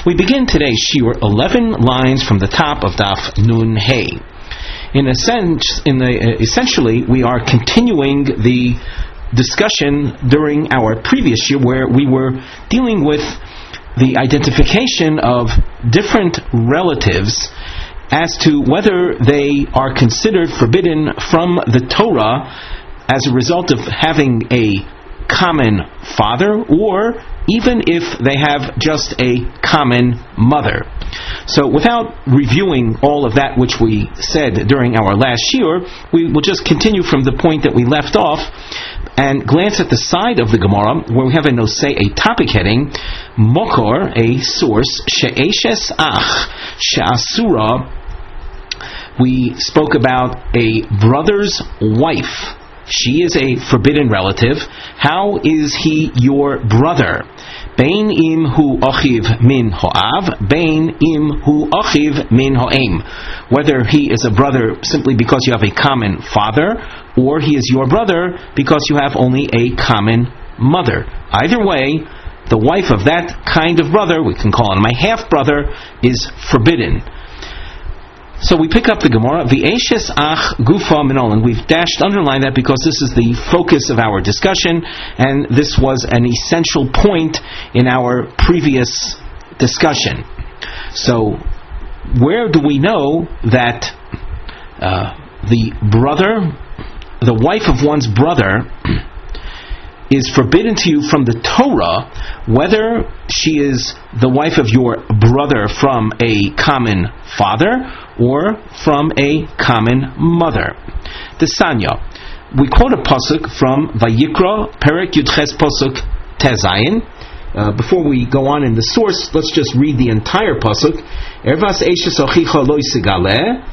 We begin today's shiur 11 lines from the top of Daf Nun Hey. Essentially, we are continuing the discussion during our previous year where we were dealing with the identification of different relatives as to whether they are considered forbidden from the Torah as a result of having a common father, or even if they have just a common mother. So without reviewing all of that which we said during our last shiur, we will just continue from the point that we left off and glance at the side of the Gemara where we have a topic heading, Mokor, a source, She'eshes Ach, She'asura. We spoke about a brother's wife. She is a forbidden relative. How is he your brother? Bein im hu achiv min ho'av, bein im hu achiv min ho'em. Whether he is a brother simply because you have a common father, or he is your brother because you have only a common mother. Either way, the wife of that kind of brother, we can call him my half-brother, is forbidden. So we pick up the Gemara, V'eshes ach gufa minol, and we've underlined that because this is the focus of our discussion, and this was an essential point in our previous discussion. So, where do we know that the wife of one's brother is forbidden to you from the Torah, whether she is the wife of your brother from a common father or from a common mother? The Sanya. We quote a pasuk from Vayikra, Perek Yudches Pasuk Tezayin. Before we go on in the source, let's just read the entire pasuk. Ervas Eishes Ochicha Lo Yisigale.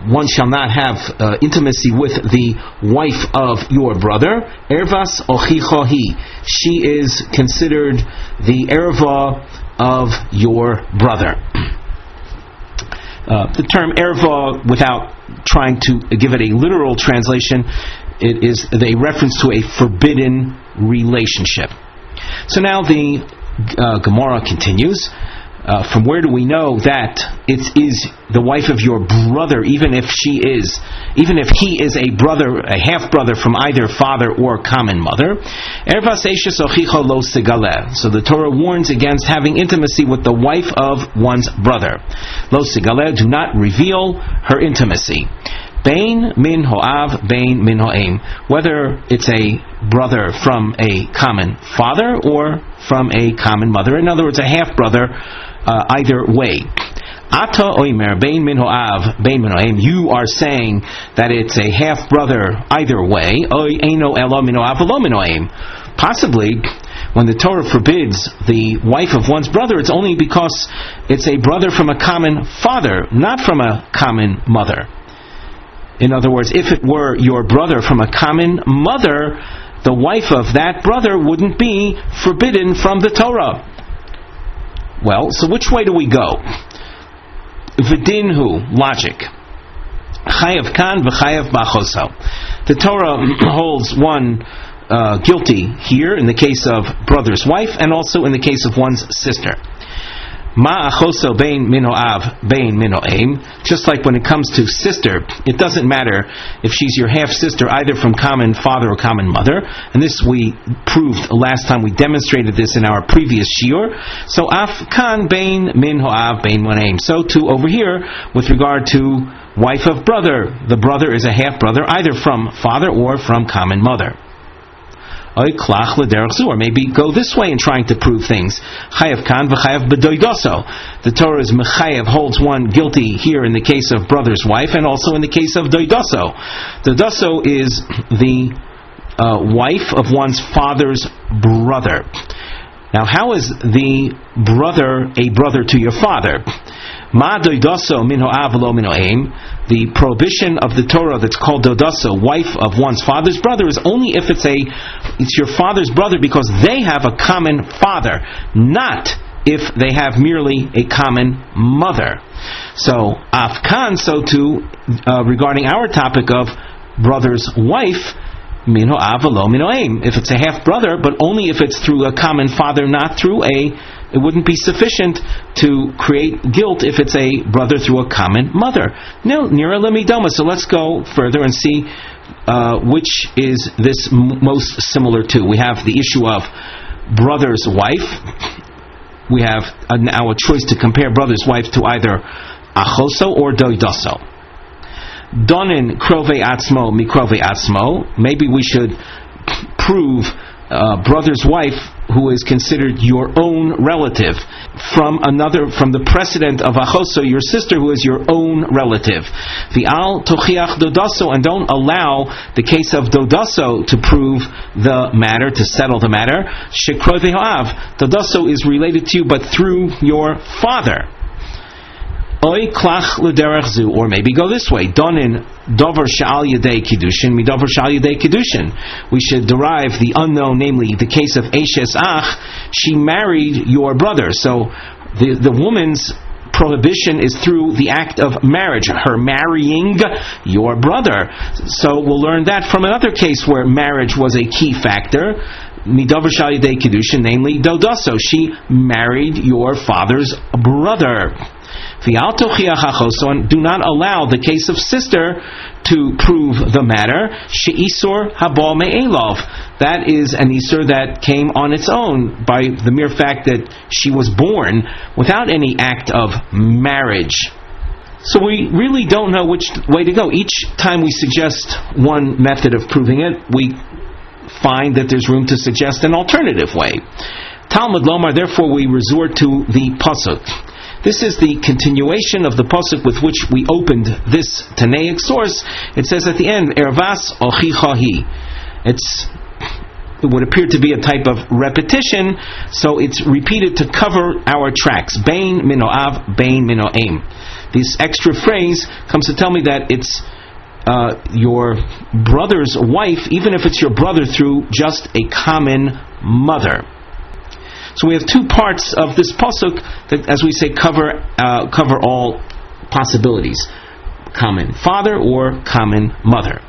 One shall not have intimacy with the wife of your brother. Ervas ochicha hi. She is considered the erva of your brother. The term erva, without trying to give it a literal translation, it is a reference to a forbidden relationship. So now the Gemara continues. From where do we know that it is the wife of your brother, even if he is a brother, a half brother from either father or common mother? So the Torah warns against having intimacy with the wife of one's brother. Lo sigaleh, do not reveal her intimacy. Bein min ho'av, bein min ho'em. Whether it's a brother from a common father or from a common mother. In other words, a half brother. Either way. Ata oimer bein min ho'av bein min ho'em. You are saying that it's a half brother either way. Oy eino elo min ho'av v'lo min ho'em. Possibly, when the Torah forbids the wife of one's brother, it's only because it's a brother from a common father, not from a common mother. In other words, if it were your brother from a common mother, the wife of that brother wouldn't be forbidden from the Torah. Well, so which way do we go? V'dinhu, logic. Chayav kan v'chayav b'choso. The Torah holds one guilty here in the case of brother's wife and also in the case of one's sister. Ma achoso bein min ho'av bein min ho'em. Just like when it comes to sister, it doesn't matter if she's your half sister either from common father or common mother, and this we proved last time. We demonstrated this in our previous shiur. So af kan bein min ho'av bein min ho'em. So too over here with regard to wife of brother, the brother is a half brother either from father or from common mother. Or maybe go this way in trying to prove things. Chayav kan v'chayav b'doidoso. The Torah is mechayav, holds one guilty here in the case of brother's wife and also in the case of doidoso. Doidoso is the wife of one's father's brother. Now, how is the brother a brother to your father? Ma doidoso min ho'av v'lo min ho'em. The prohibition of the Torah that's called doidoso, wife of one's father's brother, is only if it's your father's brother because they have a common father, not if they have merely a common mother. So afkan, so too regarding our topic of brother's wife, mino av v'lo mino em. If it's a half brother, but only if it's through a common father, not through it wouldn't be sufficient to create guilt if it's a brother through a common mother. No, nira lemidoma. So let's go further and see which is this most similar to. We have the issue of brother's wife. We have now a choice to compare brother's wife to either achoso or doidaso. Donin krove atzmo mikrove atzmo. Maybe we should prove brother's wife who is considered your own relative from the precedent of achoso, your sister who is your own relative. V'al tochiach dodaso, and don't allow the case of dodaso to prove the matter, to settle the matter. Shekrov ve'hoav, dodaso is related to you but through your father. Oy klach l'derech zu, or maybe go this way. Donin dover sha'al yedei kiddushin midover sha'al yedei kiddushin. We should derive the unknown, namely the case of Eshes Ach. She married your brother, so the woman's prohibition is through the act of marriage, her marrying your brother. So we'll learn that from another case where marriage was a key factor. Midover sha'al yedei kiddushin, namely dodaso. She married your father's brother. Do not allow the case of sister to prove the matter. She'isur haba me'elov. That is an isur that came on its own by the mere fact that she was born without any act of marriage. So we really don't know which way to go. Each time we suggest one method of proving it, we find that there's room to suggest an alternative way. Talmud lomar, therefore we resort to the pasuk. This is the continuation of the pasuk with which we opened this Tanaic source. It says at the end, Ervas ochicha hi. It would appear to be a type of repetition, so it's repeated to cover our tracks. Bain mino av, bain mino aim. This extra phrase comes to tell me that it's your brother's wife, even if it's your brother through just a common mother. So we have two parts of this pasuk that, as we say, cover all possibilities: common father or common mother.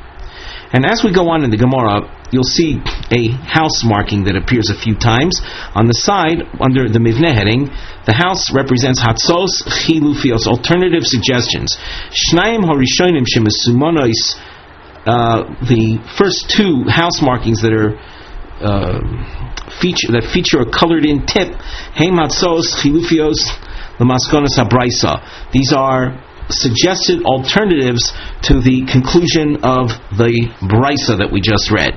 And as we go on in the Gemara, you'll see a house marking that appears a few times on the side under the Mivneh heading. The house represents Hatzos Chilufios, alternative suggestions. Shnayim Harishonim Shemesumonos, the first two house markings that are feature a colored-in tip. Heim Hatzos Chilufios Lamaskonos Habraisa. These are suggested alternatives to the conclusion of the Braisa that we just read.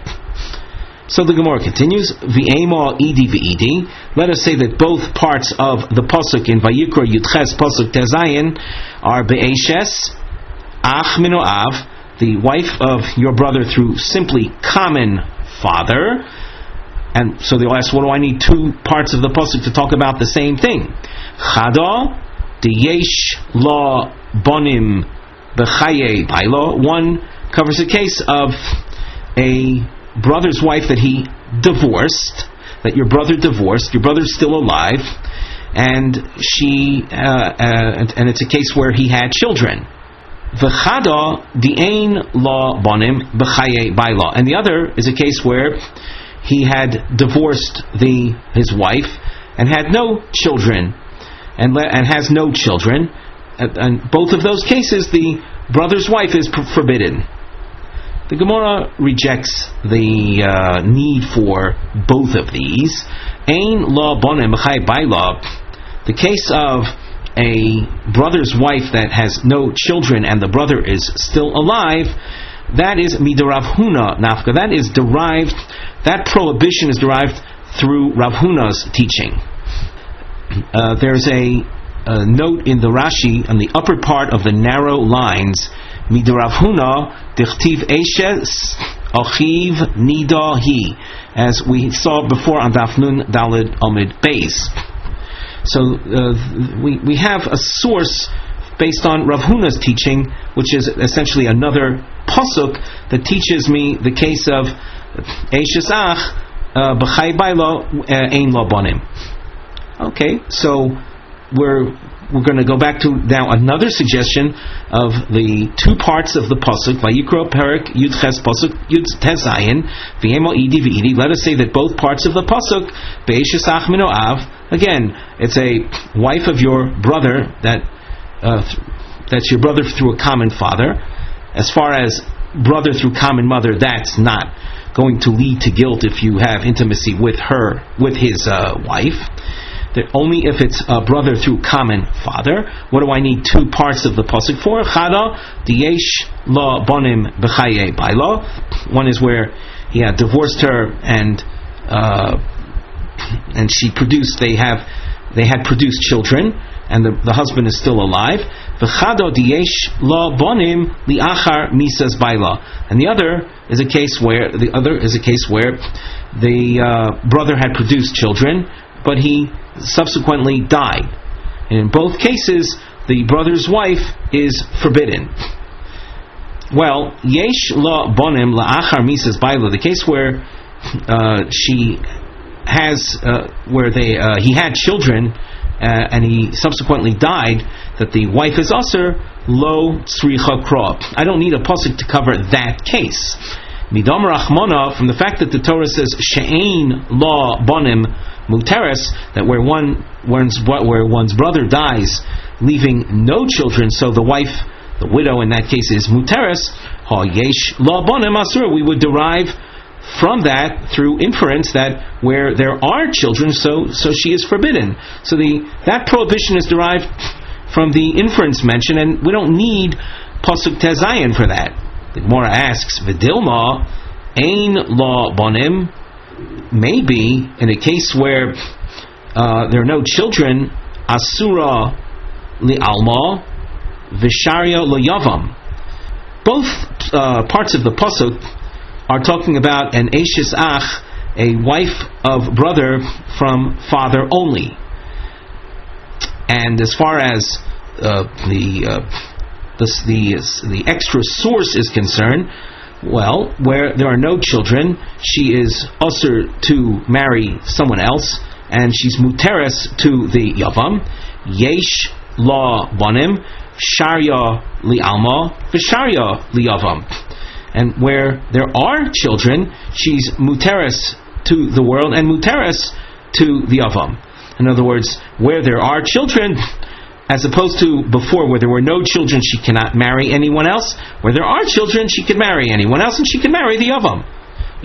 So the Gemara continues, V'ema idi v'idi. Let us say that both parts of the pasuk in Vayikra Yudches pasuk Tezayin are be'eshes ach mino av, the wife of your brother through simply common father. And so they'll ask, what do I need two parts of the pasuk to talk about the same thing? Chada Yesh la bonim b'chaye bailo. One covers a case of a brother's wife that he divorced, that your brother divorced. Your brother's still alive, and and it's a case where he had children. V'chada di'ein la bonim b'chaye bailo. And the other is a case where he had divorced his wife and had no children. And has no children, and both of those cases, the brother's wife is forbidden. The Gemara rejects the need for both of these. Ein la bonem b'chay baila. The case of a brother's wife that has no children and the brother is still alive, that is midarav huna nafka. That prohibition is derived through Rav Huna's teaching. There's a note in the Rashi on the upper part of the narrow lines. Midarav Huna dichtiv eshes achiv nida hi, as we saw before on Daf Nun Daled Amid Beis. So we have a source based on Rav Huna's teaching, which is essentially another pasuk that teaches me the case of eshes ach b'chay bailo ein lo bonim. Okay, so we're we're going to go back to now another suggestion of the two parts of the pasuk. Vayikro Perik Yud Ches pasuk Yud Tezayin V'Yemo Idi V'Idi. Let us say that both parts of the pasuk Be'eshes Ach Mino Av. Again, it's a wife of your brother that's your brother through a common father. As far as brother through common mother, that's not going to lead to guilt if you have intimacy with his wife. That only if it's a brother through common father. What do I need two parts of the pasuk for? Chada diyesh la bonim b'chaye bailo. One is where he had divorced her and she produced. They had produced children, and the husband is still alive. V'chada diyesh la bonim liachar misas bailo. And the other is a case where the brother had produced children, but he subsequently died. And in both cases, the brother's wife is forbidden. Well, yesh la bonim la'achar misas bailo, the case where she has he had children and he subsequently died, that the wife is usher, lo tzricha kra. I don't need a pasuk to cover that case. Midam rachmana, from the fact that the Torah says she'ein la bonim muteres, that where one's brother dies, leaving no children, so the wife, the widow in that case, is muteres. Ha yesh la bonim asur. We would derive from that through inference that where there are children, so she is forbidden. So that prohibition is derived from the inference mentioned, and we don't need pasuk tezayin for that. The Gemara asks, V'dilma ein la bonim. Maybe in a case where there are no children, asura li alma, visharia lo yavam. Both parts of the pasuk are talking about an eshes ach, a wife of brother from father only. And as far as the extra source is concerned, well, where there are no children, she is usher to marry someone else, and she's muteres to the yavam. Yesh la bonim, sharya li alma, v'sharya li yavam. And where there are children, she's muteres to the world and muteres to the yavam. In other words, where there are children, as opposed to before, where there were no children, she cannot marry anyone else. Where there are children, she can marry anyone else, and she can marry the yavam.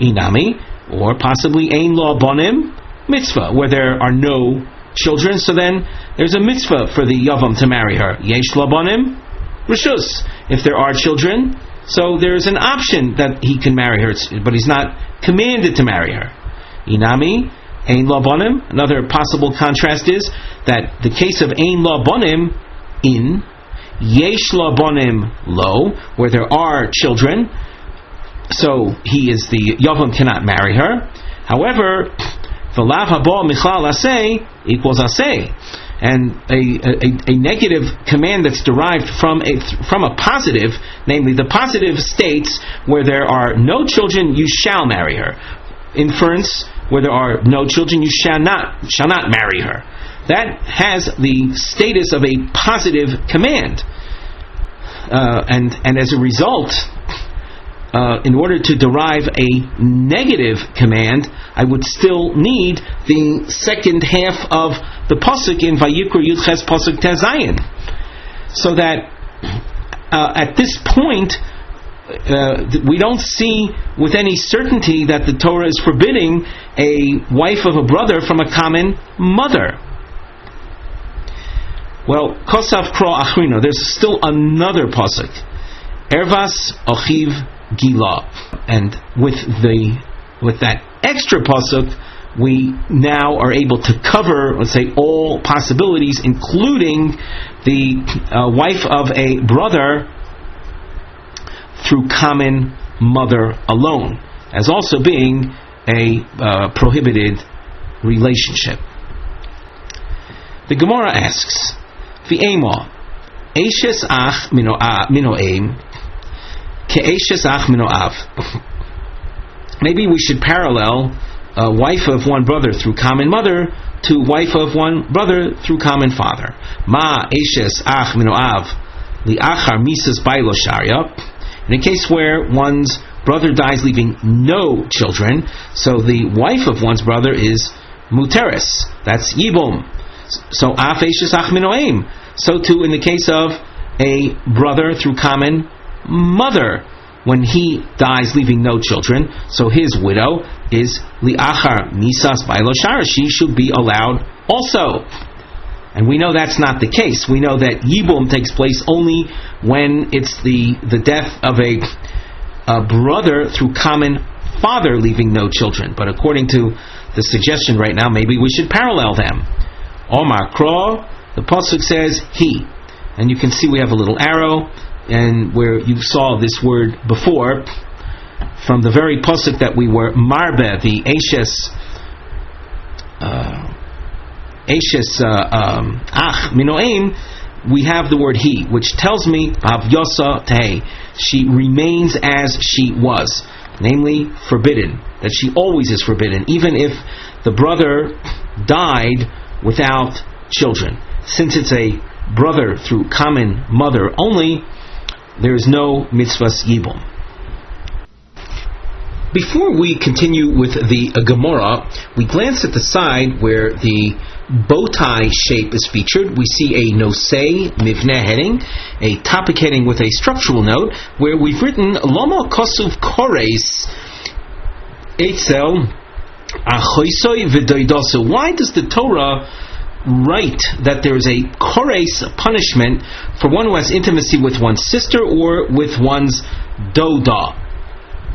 Inami, or possibly ein la bonim mitzvah, where there are no children, so then there's a mitzvah for the yavam to marry her. Yesh la bonim rishus. If there are children, so there's an option that he can marry her, but he's not commanded to marry her. Inami, ein la bonim. Another possible contrast is that the case of ein la bonim in yesh la bonim lo, where there are children, so the yavam cannot marry her. However, v'lav haba michlal aseh equals aseh, and a negative command that's derived from a positive, namely the positive states where there are no children, you shall marry her. Inference, where there are no children, you shall not marry her. That has the status of a positive command, and as a result, in order to derive a negative command, I would still need the second half of the pasuk in Vayikra Yud Ches pasuk Tezayin, so that at this point we don't see with any certainty that the Torah is forbidding a wife of a brother from a common mother. Well, Kosav Kro Achrino, there's still another pasuk, Ervas Ochiv Gila, and with that extra pasuk, we now are able to cover, let's say, all possibilities, including the wife of a brother through common mother alone, as also being a prohibited relationship. The Gemara asks, V'ema, Eishes ach mino aim, ke'eshes ach mino av. Maybe we should parallel a wife of one brother through common mother to wife of one brother through common father. Ma eshes ach minoav liachar misas bailo sharia. In a case where one's brother dies leaving no children, so the wife of one's brother is muteres. That's yibum. So af eshes ach minoaim. So too in the case of a brother through common mother, when he dies leaving no children, so his widow is liachar misas bailo shara. She should be allowed also. And we know that's not the case. We know that yibum takes place only when it's the death of a brother through common father leaving no children. But according to the suggestion right now, maybe we should parallel them. Omar Kro, the pasuk says he, and you can see we have a little arrow, and where you saw this word before, from the very pasuk that we were marbe, the Ashes ach minoaim, we have the word he, which tells me avyosa teh, she remains as she was, namely forbidden, that she always is forbidden, even if the brother died without children. Since it's a brother through common mother only, there is no mitzvahs yibum. Before we continue with the Gemara, we glance at the side where the bow tie shape is featured. We see a nosei mivneh heading, a topic heading with a structural note, where we've written Lama Kosuv Kores Eitzel Achoisoi V'Doidosu. Why does the Torah write that there is a kores punishment for one who has intimacy with one's sister or with one's doda?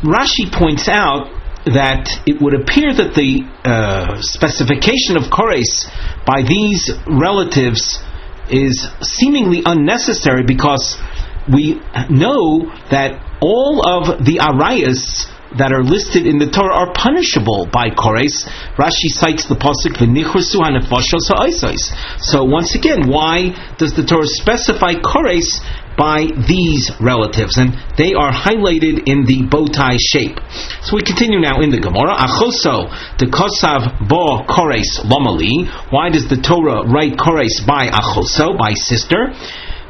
Rashi points out that it would appear that the specification of kores by these relatives is seemingly unnecessary, because we know that all of the arayas that are listed in the Torah are punishable by kores. Rashi cites the pasuk v'nichrusu hanefashos ha'osos. So once again, why does the Torah specify kores by these relatives? And they are highlighted in the bow tie shape. So we continue now in the Gemara. Achoso de kosav bo kores lomali. Why does the Torah write kores by achoso, by sister?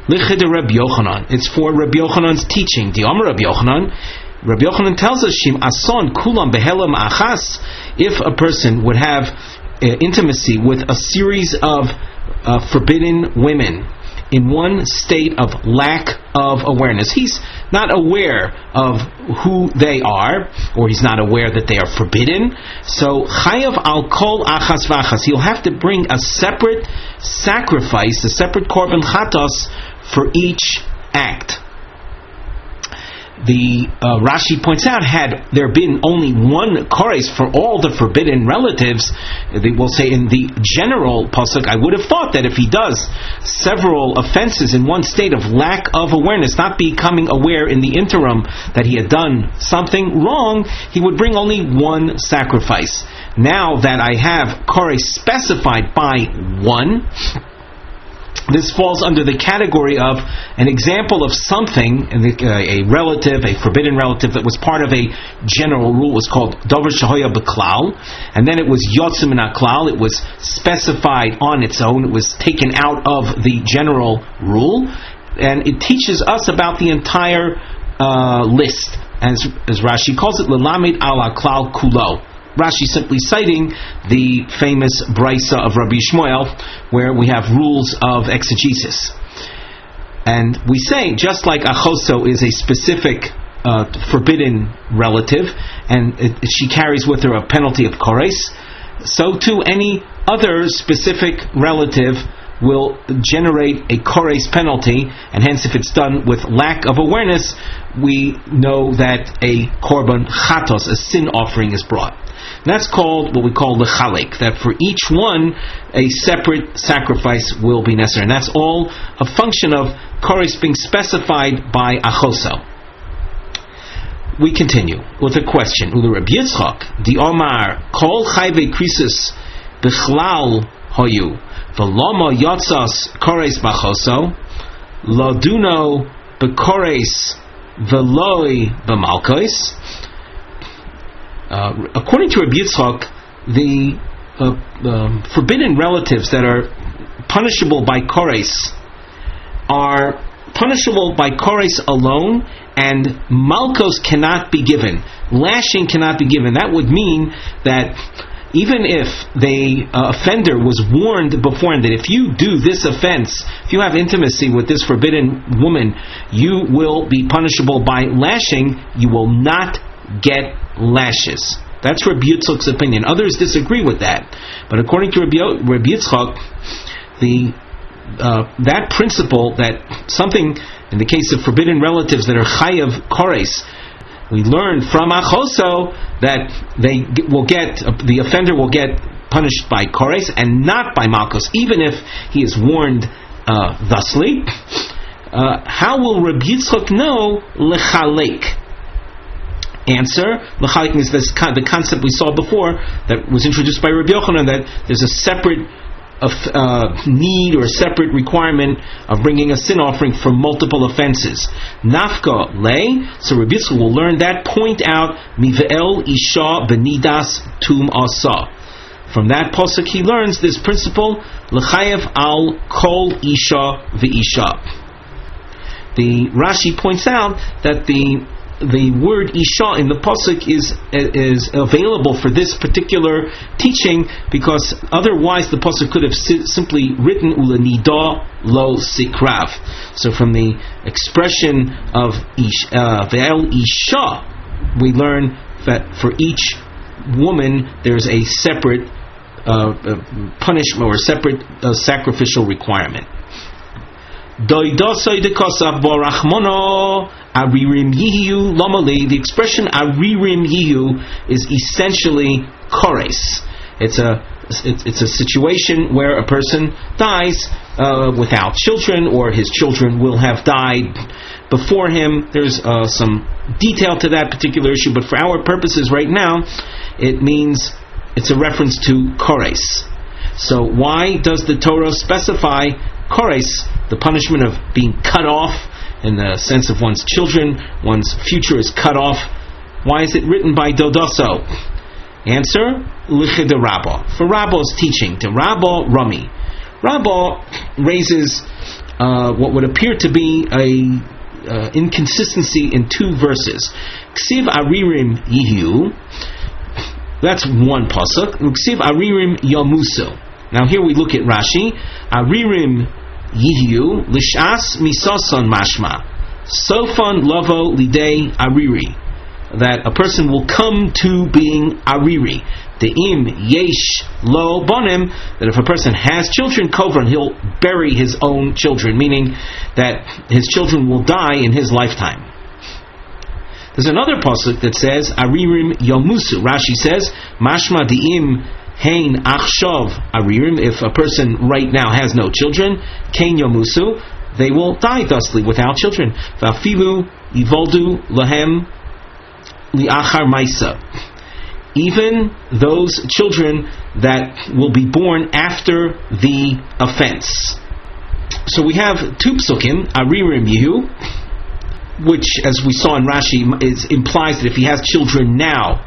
Lichid Rabbi Yochanan. It's for Rabbi Yochanan's teaching. The Amar Rabbi Yochanan. Rabbi Yochanan tells us, Shim ason kulam behelam achas, if a person would have intimacy with a series of forbidden women in one state of lack of awareness, he's not aware of who they are, or he's not aware that they are forbidden, so chayav al kol achas v'achas, he'll have to bring a separate sacrifice, a separate korban chatos for each act. The Rashi points out, had there been only one kores for all the forbidden relatives, they will say in the general pasuk, I would have thought that if he does several offenses in one state of lack of awareness, not becoming aware in the interim that he had done something wrong, he would bring only one sacrifice. Now that I have kores specified by one, this falls under the category of an example of something, a relative, a forbidden relative that was part of a general rule. It was called Dover Shahoya B'Klal, and then it was Yotzim Min HaKlal. It was specified on its own. It was taken out of the general rule, and it teaches us about the entire list, as Rashi calls it, L'Lamed Ala Klal Kulo. Rashi simply citing the famous Brisa of Rabbi Shmuel, where we have rules of exegesis. And we say, just like Achoso is a specific forbidden relative, and she carries with her a penalty of kores, so too any other specific relative will generate a kores penalty, and hence if it's done with lack of awareness, we know that a korban chatos, a sin offering, is brought. And that's called what we call the chalek, that for each one a separate sacrifice will be necessary. And that's all a function of kores being specified by achoso. We continue with a question. Ulu Rabbi Yitzchak, the Omar, kol chayve krisus b'chlal hoyu, v'lama yatzas kores b'achoso, laduno b'kores v'loi b'malkos. According to Rabbi Yitzchak, the forbidden relatives that are punishable by kores are punishable by kores alone, and malkos cannot be given. Lashing cannot be given. That would mean that even if the offender was warned beforehand that if you do this offense, if you have intimacy with this forbidden woman, you will be punishable by lashing, you will not get lashes. That's Rabbi Yitzchak's opinion. Others disagree with that. But according to Rabbi Yitzchak, that principle, that something, in the case of forbidden relatives that are chayav kores, we learn from Achoso that the offender will get punished by kores and not by malkos, even if he is warned thusly. How will Rabbi Yitzchak know lechalek? Answer: lechalek is the concept we saw before that was introduced by Rabbi Yochanan, that there's a separate need or a separate requirement of bringing a sin offering for multiple offenses. Nafka lay, so Rabbi Yitzchak will learn that point out, mive'el isha benidas tum asa. From that pasuk he learns this principle, l'chayev al kol isha ve'isha. The Rashi points out that the word isha in the pasuk is available for this particular teaching, because otherwise the pasuk could have simply written ulenida lo sikrav. So from the expression of ve'el isha, we learn that for each woman there's a separate punishment or a separate sacrificial requirement. Aririm yihiu lomale. The expression aririm yihiu is essentially kores. It's a situation where a person dies without children, or his children will have died before him. There's some detail to that particular issue, but for our purposes right now, it means it's a reference to kores. So why does the Torah specify kores, the punishment of being cut off, in the sense of one's children, one's future is cut off? Why is it written by Dodoso? Answer: Lichid Rabba, for Rabba's teaching, to Rabba Rami. Rabba raises what would appear to be a inconsistency in two verses. Ksiv aririm yihu, that's one pasuk. Ksiv aririm yamusu. Now here we look at Rashi. Aririm yihiu lishas misason mashma sofan lavo lidei ariri, that a person will come to being ariri. De'im yesh lo bonim, that if a person has children, kovran, he'll bury his own children, meaning that his children will die in his lifetime. There's another pasuk that says aririm yomusu. Rashi says mashma de'im Hein achshav aririm, if a person right now has no children, kein yomusu, they will die thusly without children. Vafilu ivoldu lahem liachar maisa, even those children that will be born after the offense. So we have two psukim, aririm yihu, which, as we saw in Rashi, implies that if he has children now,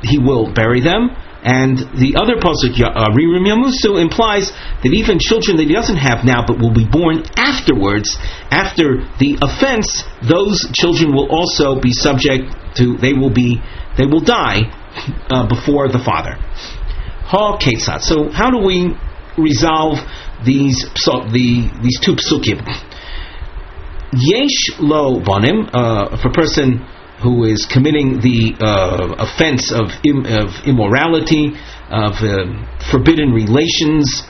he will bury them. And the other pasuk, Aririm Yamusu, implies that even children that he doesn't have now but will be born afterwards, after the offense, those children will also be subject to, they will die before the father. Ha Ketzat. So how do we resolve these two psukim? Yesh lo bonim, if a person who is committing the offense of immorality, of forbidden relations,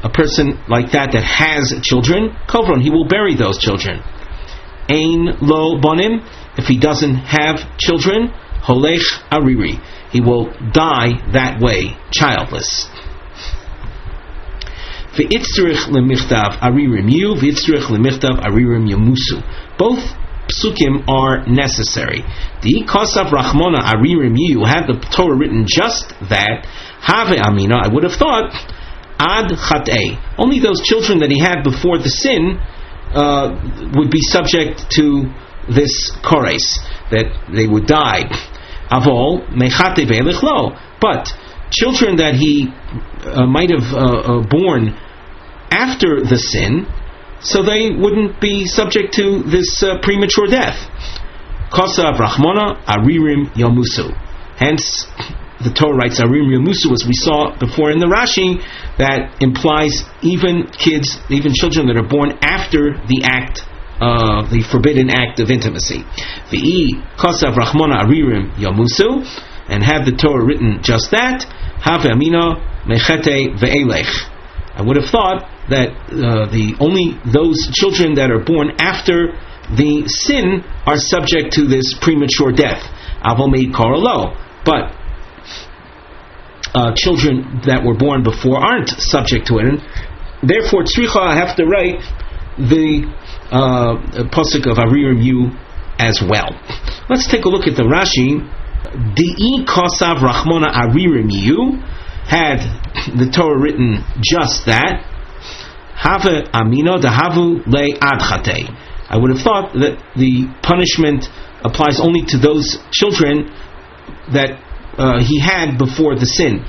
a person like that has children, kovron, he will bury those children. Ein lo bonim, if he doesn't have children, holech ariri, he will die that way, childless. V'itzrich lemichtav aririm yu, v'itzrich lemichtav aririm yamusu. Both psukim are necessary. The kosav rachmona aririm yu, had the Torah written just that, have amina, I would have thought, ad chatei, only those children that he had before the sin would be subject to this kores, that they would die. Avol mechate ve'elech lo, but children that he might have born after the sin, so they wouldn't be subject to this premature death. Kosav Rachmana Aririm Yomusu. Hence, the Torah writes Aririm Yomusu, as we saw before in the Rashi, that implies even kids, even children that are born after the act, the forbidden act of intimacy. V'i Kosav Rachmana Aririm Yomusu, and have the Torah written just that. Have Amina Mechete Ve'elech. I would have thought that only those children that are born after the sin are subject to this premature death. Avol made correlate, but children that were born before aren't subject to it, and therefore tzricha, I have to write the pasuk of Aririm Yu as well. Let's take a look at the Rashi. Di'i kosav rachmona Aririm Yu. Had the Torah written just that, have amino dahavu le adchate. I would have thought that the punishment applies only to those children that he had before the sin,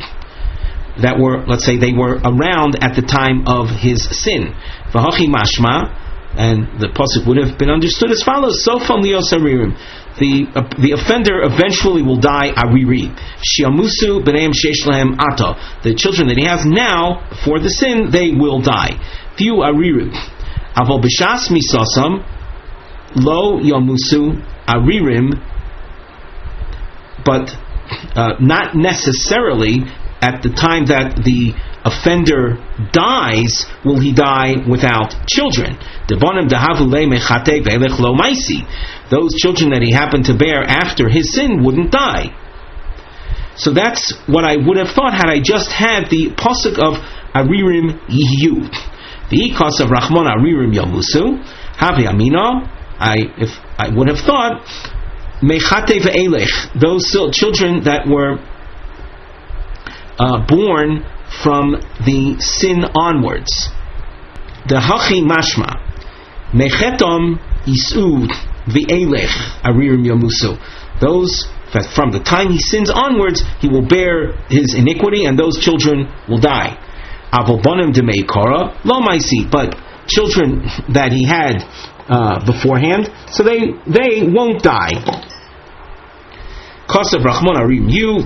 that were, let's say, they were around at the time of his sin. V'hachi mashma, and the pasuk would have been understood as follows: Sofam lios aririm. The offender eventually will die ariri. Shiamusu b'neim sheish lahem ata. The children that he has now, for the sin, they will die. Fiu ariru. Avol b'shas misasam lo yamusu aririm. But not necessarily at the time that the offender dies will he die without children. Those children that he happened to bear after his sin wouldn't die. So that's what I would have thought had I just had the pasuk of Aririm Yiyu. The ikas of Rachmon Aririm Yamusu. Havi Amina. If I would have thought Mechate ve'elech, those children that were born from the sin onwards. The hachi mashma mechetom isu ve'elech aririm yamusu. Those that from the time he sins onwards, he will bear his iniquity, and those children will die. Avobonim demei kora lo maisi, but children that he had beforehand, so they won't die. Kosav Rachmon Arim Yu.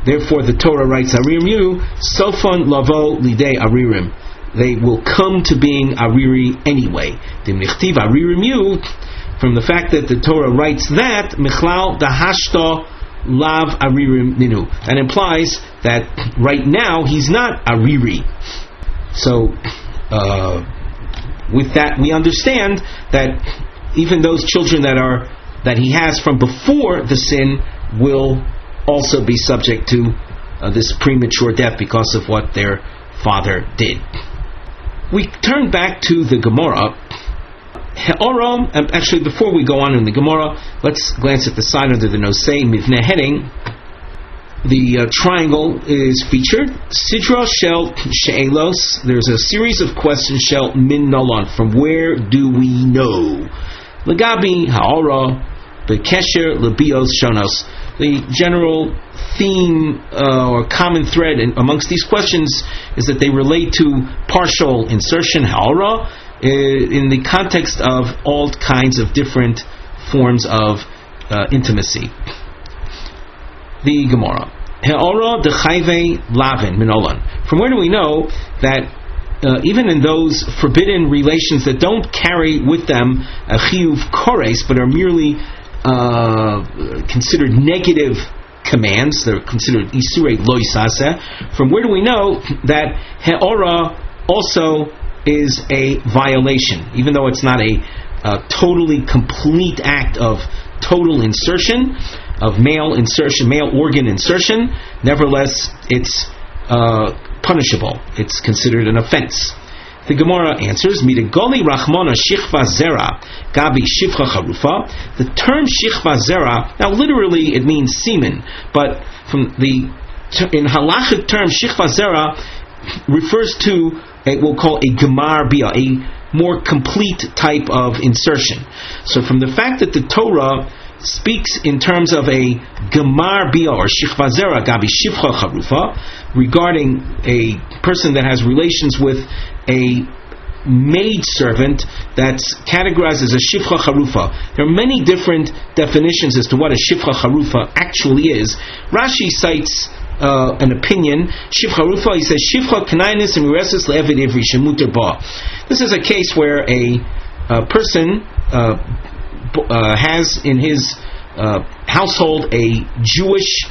Therefore, the Torah writes Arim Yu, Sofon Lavo Lidei Aririm. They will come to being Ariri anyway. Dimnichtiv Aririm Yu, from the fact that the Torah writes that, Michlal Dahashto Lav Aririm Ninu. That implies that right now he's not Ariri. So, with that, we understand that even those children that he has from before the sin will also be subject to this premature death because of what their father did. We turn back to the Gemara. Actually, before we go on in the Gemara, let's glance at the side under the Nosei Mivneh heading. The triangle is featured. Sidra Shel She'elos. There's a series of questions Shel Min Nolon. From where do we know? Lagabi Ha'ora Bekesher Lebios Shonos. The general theme or common thread amongst these questions is that they relate to partial insertion Ha'ora in the context of all kinds of different forms of intimacy. The Gemara. He'ora dechayve lavin minolan. From where do we know that even in those forbidden relations that don't carry with them a chiyuv kores, but are merely considered negative commands, they're considered isurei lo yisaseh, from where do we know that he'ora also is a violation, even though it's not a totally complete act of total insertion, of male organ insertion, nevertheless it's punishable. It's considered an offense. The Gemara answers, Midagoli Rachmona Shichva Zera Gabi Shivcha Charufa. The term Shichva Zera, now literally it means semen, but in halachic term, Shichva Zera refers to we'll call a Gemar Bia, a more complete type of insertion. So from the fact that the Torah speaks in terms of a gemar bia or shichva zera gabi shivcha charufa, regarding a person that has relations with a maid servant that's categorized as a shivcha charufa. There are many different definitions as to what a shivcha charufa actually is. Rashi cites an opinion. Shivcha charufa, he says, shivcha kanainis and miresis le'evid ivri shemuter ba. This is a case where a person has in his household a Jewish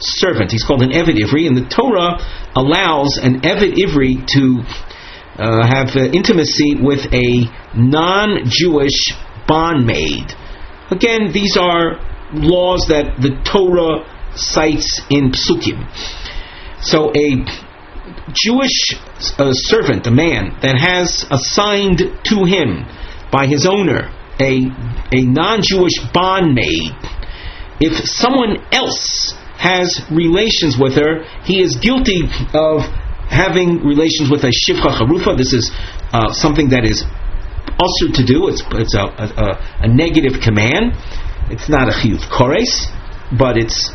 servant. He's called an Eved Ivri, and the Torah allows an Eved Ivri to have intimacy with a non-Jewish bondmaid. Again, these are laws that the Torah cites in psukim. So a Jewish servant, a man that has assigned to him by his owner a non-Jewish bondmaid, if someone else has relations with her, he is guilty of having relations with a shivcha charufa. This is something that is usher to do. It's a negative command. It's not a chiyuv kores, but it's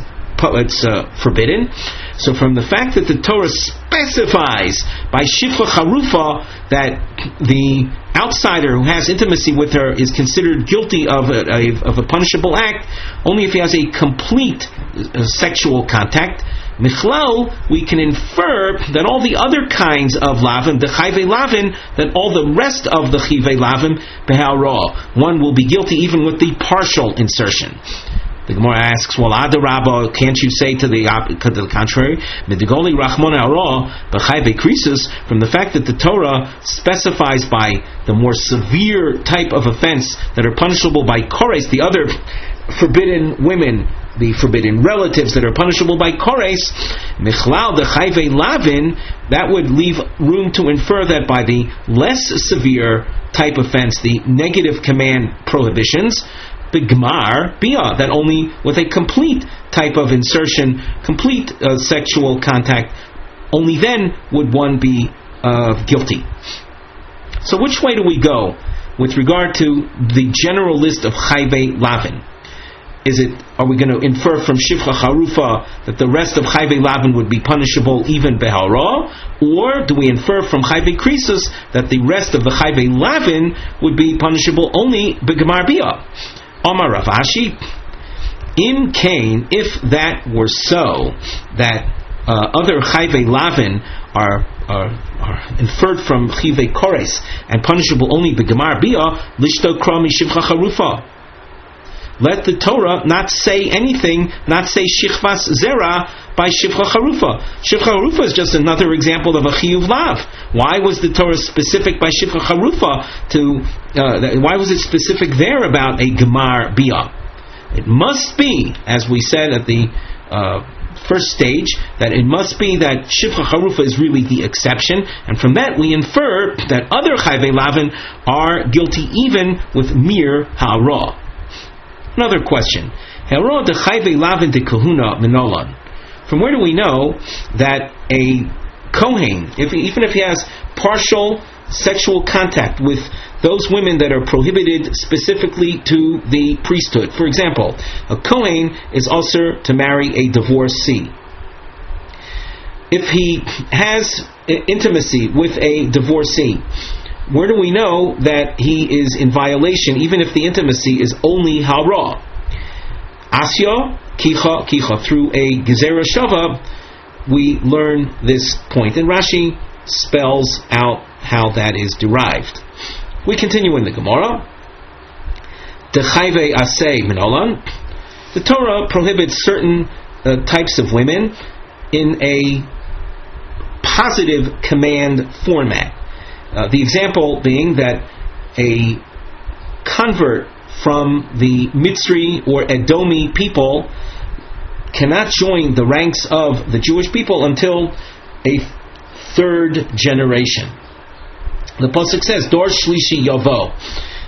forbidden. So from the fact that the Torah specifies by shivcha charufa that the outsider who has intimacy with her is considered guilty of a punishable act only if he has a complete sexual contact, Michlal, we can infer that all the other kinds of lavim, the chayvei lavim, that all the rest of the chayvei lavim, beha'ara, one will be guilty even with the partial insertion. The Gemara asks, well, Adarabba, can't you say to the contrary? Midigoli rachmon ha'ara, b'chayvei krisus, from the fact that the Torah specifies by the more severe type of offense that are punishable by kores, the other forbidden women, the forbidden relatives that are punishable by kores, michlal the chayvei lavin, that would leave room to infer that by the less severe type offense, the negative command prohibitions, the gemar bia, that only with a complete type of insertion, complete sexual contact, only then would one be guilty. So which way do we go with regard to the general list of chayvei lavin? Are we going to infer from shivcha charufa that the rest of chayvei lavin would be punishable even behara, or do we infer from chayvei krisus that the rest of the chayvei lavin would be punishable only begemar bia? Amar Rav Ashi, in Cain, if that were so, that other chayvei lavin are inferred from chayvei kores and punishable only begemar bia, lishto krami shivcha charufa. Let the Torah not say anything, not say shichvas zera by shivcha charufa. Shivcha charufa is just another example of a chiyuv lav. Why was the Torah specific by shivcha charufa why was it specific there about a gemar bia? It must be, as we said at the first stage, that it must be that shivcha charufa is really the exception, and from that we infer that other chayvei lavin are guilty even with mere ha'ara. Another question. Hero de chayvei lavin de kahuna minolan. From where do we know that a kohen, even if he has partial sexual contact with those women that are prohibited specifically to the priesthood? For example, a kohen is also to marry a divorcee. If he has intimacy with a divorcee, where do we know that he is in violation, even if the intimacy is only hara? Asya, kicha, through a gezerah shava, we learn this point. And Rashi spells out how that is derived. We continue in the Gemara. Dechayvei asay minolan. The Torah prohibits certain types of women in a positive command format. The example being that a convert from the Mitzri or Edomi people cannot join the ranks of the Jewish people until a third generation. The pasuk says, Dor Shlishi Yavo,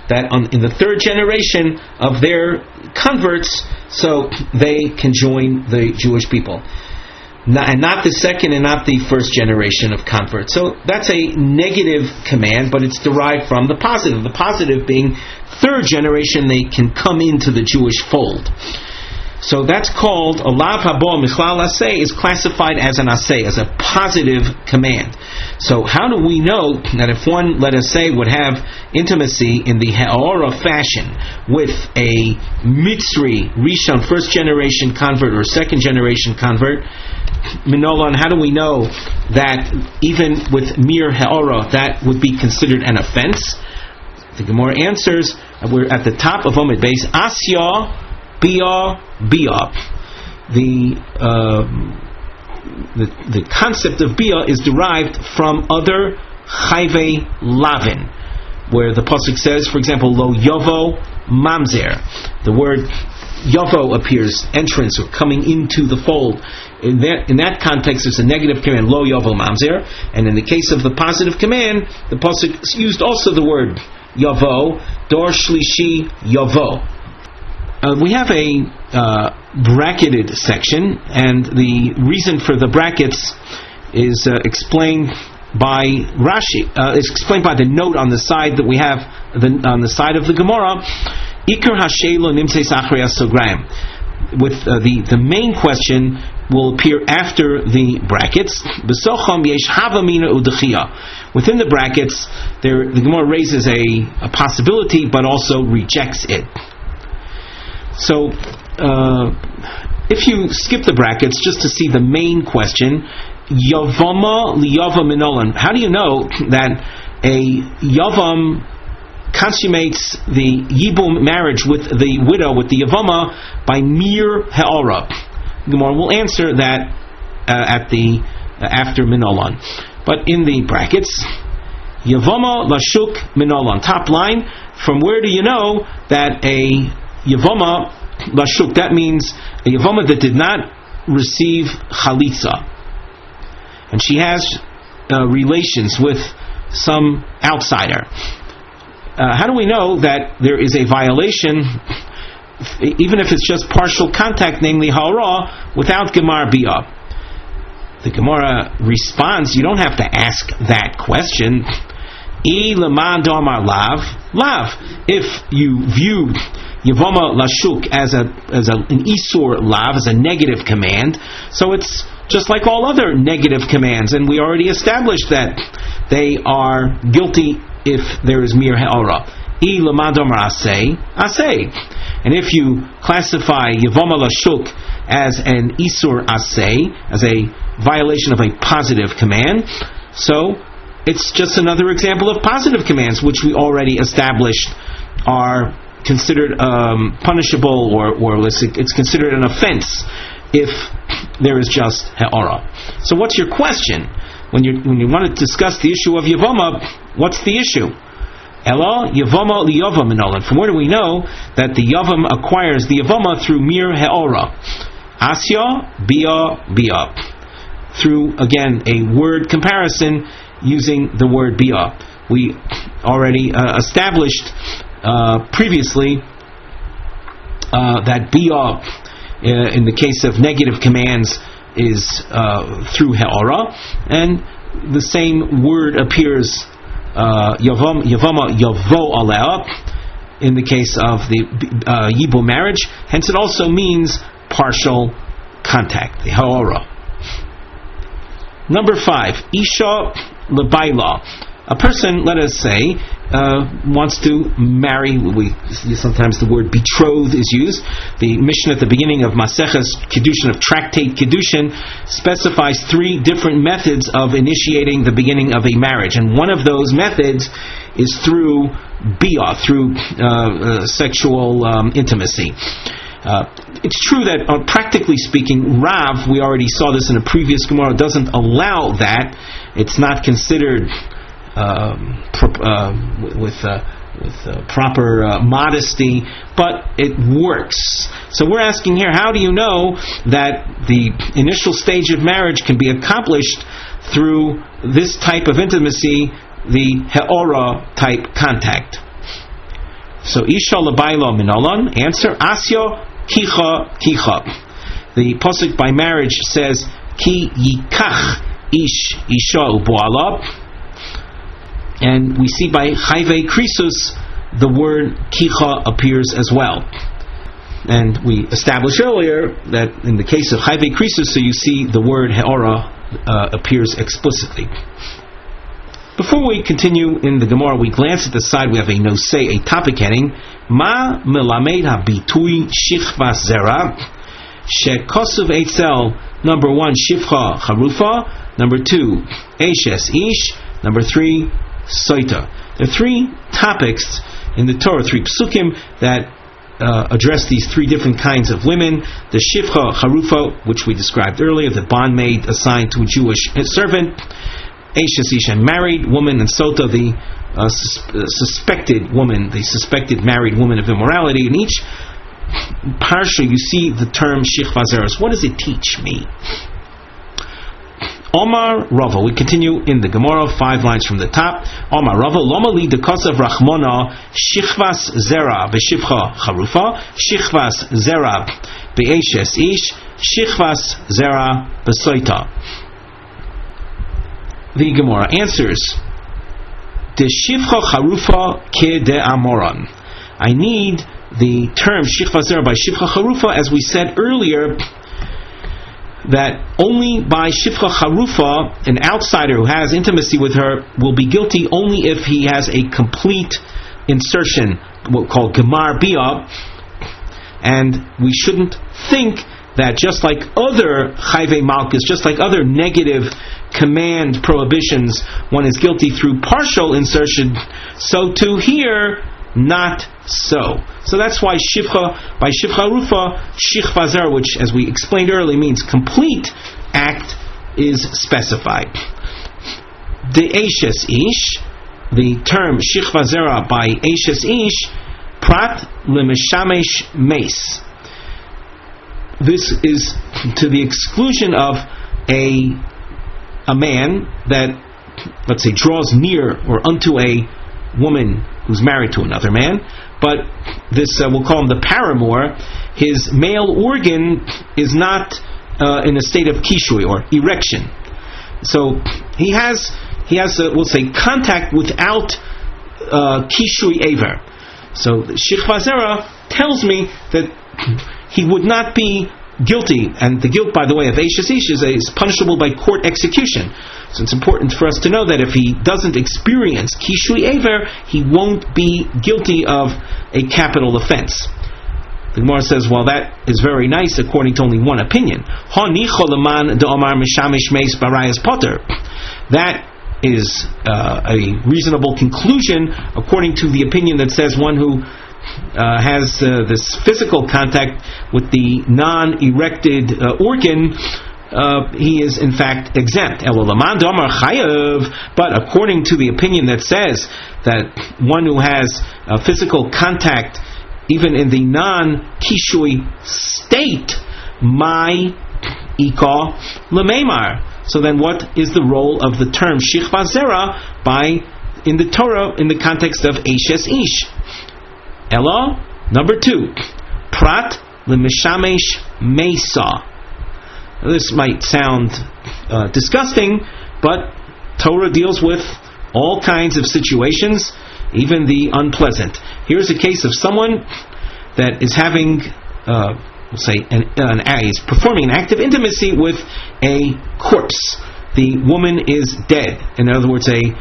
that in the third generation of their converts, so they can join the Jewish people. And not the second and not the first generation of converts. So that's a negative command, but it's derived from the positive. The positive being third generation they can come into the Jewish fold. So that's called a lav habo michlal aseh, is classified as an aseh, as a positive command. So how do we know that if one, let us say, would have intimacy in the ha'ora fashion with a Mitzri, Rishon, first generation convert or second generation convert, Minolan, how do we know that even with mere ha'ora that would be considered an offense? The Gemara answers, we're at the top of Omid Beis, Asya Bia. The concept of Bia is derived from other chayve lavin, where the pasuk says, for example, Lo Yovo Mamzer. The word Yovo appears, entrance or coming into the fold. In that context, it's a negative command, Lo Yovo Mamzer. And in the case of the positive command, the pasuk used also the word Yovo, Dor Shlishi Yovo. We have a bracketed section, and the reason for the brackets is explained by Rashi. It's explained by the note on the side that we have on the side of the Gemara. Iker hashelo nimtzeis achrei hasograim. With the main question will appear after the brackets. Besocham yesh hava mina udechia. Within the brackets, the Gemara raises a possibility, but also rejects it. So, if you skip the brackets just to see the main question, Yevama liyava minolan. How do you know that a Yavam consummates the Yibum marriage with the widow, with the Yevama, by mere ha'ora? Gemara will answer that after minolan. But in the brackets, Yevama lashuk minolan. Top line, from where do you know that a Yevama lashuk, that means a Yevama that did not receive chalitza, and she has relations with some outsider. How do we know that there is a violation, even if it's just partial contact, namely hara, without gemar bia? The Gemara responds, you don't have to ask that question. Lav. If you view Yevama lashuk as an isur lav, as a negative command, so it's just like all other negative commands, and we already established that they are guilty if there is mere ha'ora. Asay. And if you classify Yevama lashuk as an isur asay, as a violation of a positive command, so it's just another example of positive commands, which we already established are considered punishable, or it's considered an offense if there is just ha'ora. So what's your question? When you want to discuss the issue of Yevama, what's the issue? Ela Yevama liyava minolan. From where do we know that the Yavam acquires the Yevama through mere ha'ora? Asya bia. Through, again, a word comparison using the word bia. We already established previously that bia in the case of negative commands is through ha'ora, and the same word appears Yevama yavo alea in the case of the Yibum marriage. Hence, it also means partial contact, the ha'ora. Number 5, Isha lebaila. A person, let us say, wants to marry. Sometimes the word betrothed is used. The Mishnah at the beginning of Maseches Kiddushin, of Tractate Kiddushin, specifies 3 different methods of initiating the beginning of a marriage, and one of those methods is through bia, through sexual intimacy. It's true that, practically speaking, Rav, we already saw this in a previous Gemara, doesn't allow that. It's not considered with proper modesty, but it works. So we're asking here, how do you know that the initial stage of marriage can be accomplished through this type of intimacy, the ha'ora type contact? So Isha lebaila minolan. Answer, Asya kicha. The pasuk by marriage says ki yikach isha uboala, and we see by chayve krisus the word kicha appears as well. And we established earlier that in the case of chayve krisus, so you see the word he'ora appears explicitly. Before we continue in the Gemara, we glance at the side. We have a nosei, a topic heading, Ma melamed habitui shichvas zera shekosuv eitzel. Number 1, shifcha charufa. Number 2, eshes ish. Number 3, soita. There are 3 topics in the Torah, 3 psukim that address these 3 different kinds of women. The shifcha charufa, which we described earlier, the bondmaid assigned to a Jewish servant. Eshes ish, a married woman, and sota, the suspected woman, the suspected married woman of immorality. In each parsha you see the term shichva zera. What does it teach me? Omar Rava. We continue in the Gemara, 5 lines from the top. Omar Rava, Loma li dekosav rachmona shichvas zera b'shivcha charufa, shichvas zera b'eshes ish, shichvas zera b'soita. The Gemara answers, De shivcha charufa ke de amoran. I need the term shichva zera by shivcha charufa, as we said earlier, that only by shivcha charufa, an outsider who has intimacy with her will be guilty only if he has a complete insertion, what we call gemar bia, and we shouldn't think that just like other chayve malchus, just like other negative command prohibitions, one is guilty through partial insertion, so too here, not so. So that's why shivcha, by shivcha rufa, shichva zera, which as we explained earlier means complete act, is specified. The eshes ish, the term shichva zera by eshes ish, prat lemeshamesh meis. This is to the exclusion of a man that, let's say, draws near or unto a woman who's married to another man, but this, we'll call him the paramour, his male organ is not in a state of kishui or erection. So he has we'll say, contact without kishui aver. So shichva zera tells me that he would not be guilty, and the guilt, by the way, of eshes ish is punishable by court execution. So it's important for us to know that if he doesn't experience kishui aver, he won't be guilty of a capital offense. The Gemara says, well, that is very nice according to only one opinion. That is a reasonable conclusion according to the opinion that says one who has this physical contact with the non-erected organ, he is in fact exempt. But according to the opinion that says that one who has physical contact even in the non-kishui state, my ika lememar. So then what is the role of the term shichva zera in the Torah in the context of eshes ish? Ella, number 2, prat lemeshamesh mesa. This might sound disgusting, but Torah deals with all kinds of situations, even the unpleasant. Here's a case of someone that is having, we'll say, is performing an act of intimacy with a corpse. The woman is dead. In other words, a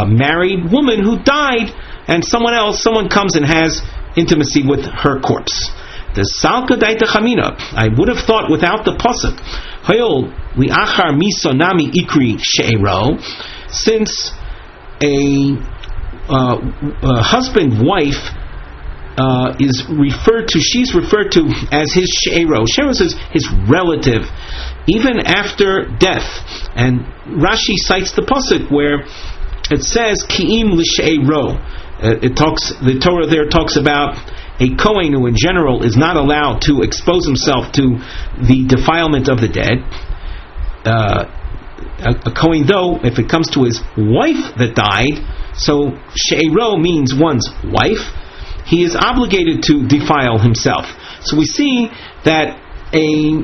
married woman who died, and someone comes and has intimacy with her corpse. The salka daita chamina. I would have thought without the pasuk, hayol liachar misonami ikri she'ero, since a husband-wife she's referred to as his she'ero. She'ero is his relative, even after death. And Rashi cites the pasuk where it says ki'im l'she'ero. The Torah there talks about a Kohen who in general is not allowed to expose himself to the defilement of the dead. A Kohen, though, if it comes to his wife that died, so she'ero means one's wife, he is obligated to defile himself. So we see that a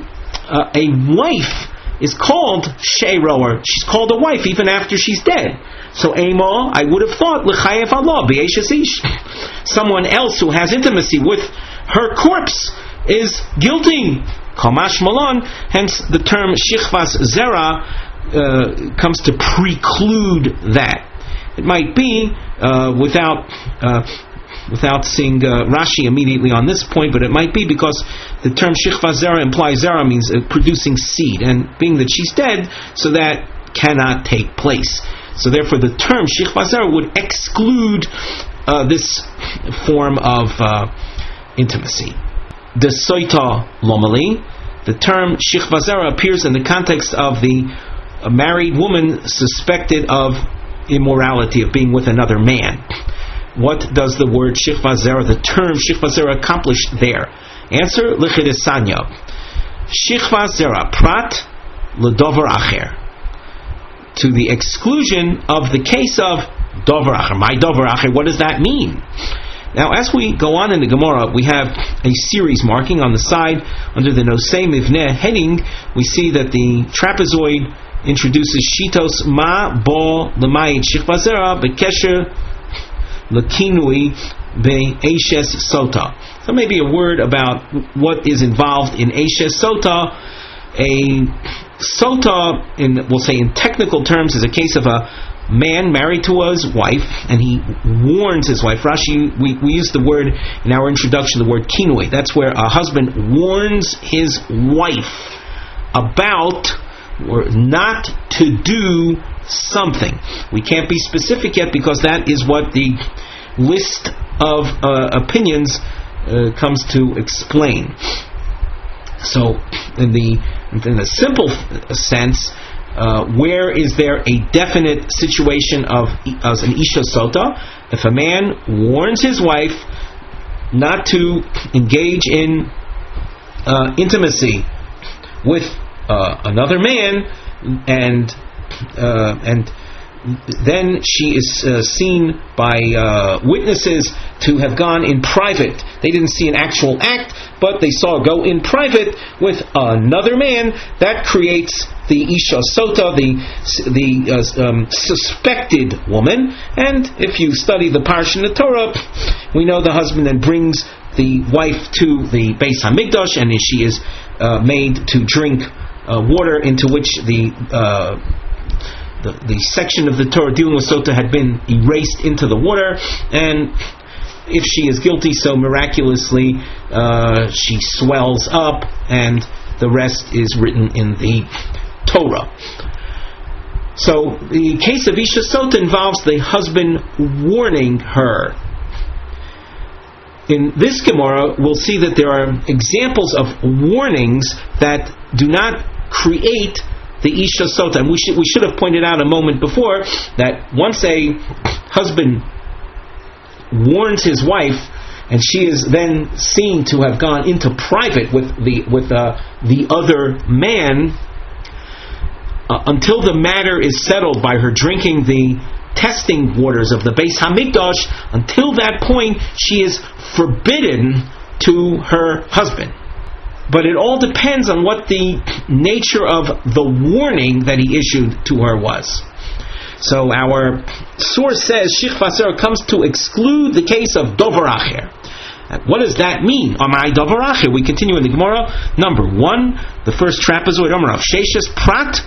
wife is called she'roer. She's called a wife even after she's dead. So Ema, I would have thought, l'chayev Allah, b'yeshes ish. Someone else who has intimacy with her corpse is guilty. Kamash Malon, hence the term shichvas zera comes to preclude that. It might be without seeing Rashi immediately on this point, but it might be because the term shichvas zera implies zera means producing seed, and being that she's dead, so that cannot take place. So therefore the term shichvas zera would exclude this form of intimacy. The soita lomali, the term shichvas zera appears in the context of a married woman suspected of immorality, of being with another man. What does the word shichvas zera, the term shichvas zera, accomplish there? Answer, l'chidesanya. Shichvas zera, prat l'dover acher. To the exclusion of the case of dover acher. My dover acher, what does that mean? Now, as we go on in the Gemara, we have a series marking on the side under the Nosei Mivneh heading. We see that the trapezoid introduces shitos ma bo l'mayit shichvas zera bekesher l'kinui be'eshes sota. So maybe a word about what is involved in eshes sota. A sota, we'll say in technical terms, is a case of a man married to his wife, and he warns his wife. Rashi, we use the word in our introduction, the word kinui. That's where a husband warns his wife about or not to do something. We can't be specific yet because that is what the list of opinions comes to explain. So, in a simple sense, where is there a definite situation of as an isha sota? If a man warns his wife not to engage in intimacy with another man, and then she is seen by witnesses to have gone in private. They didn't see an actual act, but they saw her go in private with another man. That creates the isha sota, the suspected woman. And if you study the parsha in the Torah, we know the husband then brings the wife to the Beis Hamikdash, and she is made to drink water into which the section of the Torah dealing with sota had been erased into the water, and if she is guilty, so miraculously she swells up, and the rest is written in the Torah. So the case of Isha Sota involves the husband warning her. In this Gemara, we'll see that there are examples of warnings that do not create the Isha Sota. And we should have pointed out a moment before that once a husband warns his wife, and she is then seen to have gone into private with the other man, until the matter is settled by her drinking the testing waters of the Beis Hamikdash, until that point she is forbidden to her husband. But it all depends on what the nature of the warning that he issued to her was. So our source says shichvas zera comes to exclude the case of dover acher. What does that mean? Amai dover acher. We continue in the Gemara. Number 1, the first trapezoid, Rav Sheshes prat.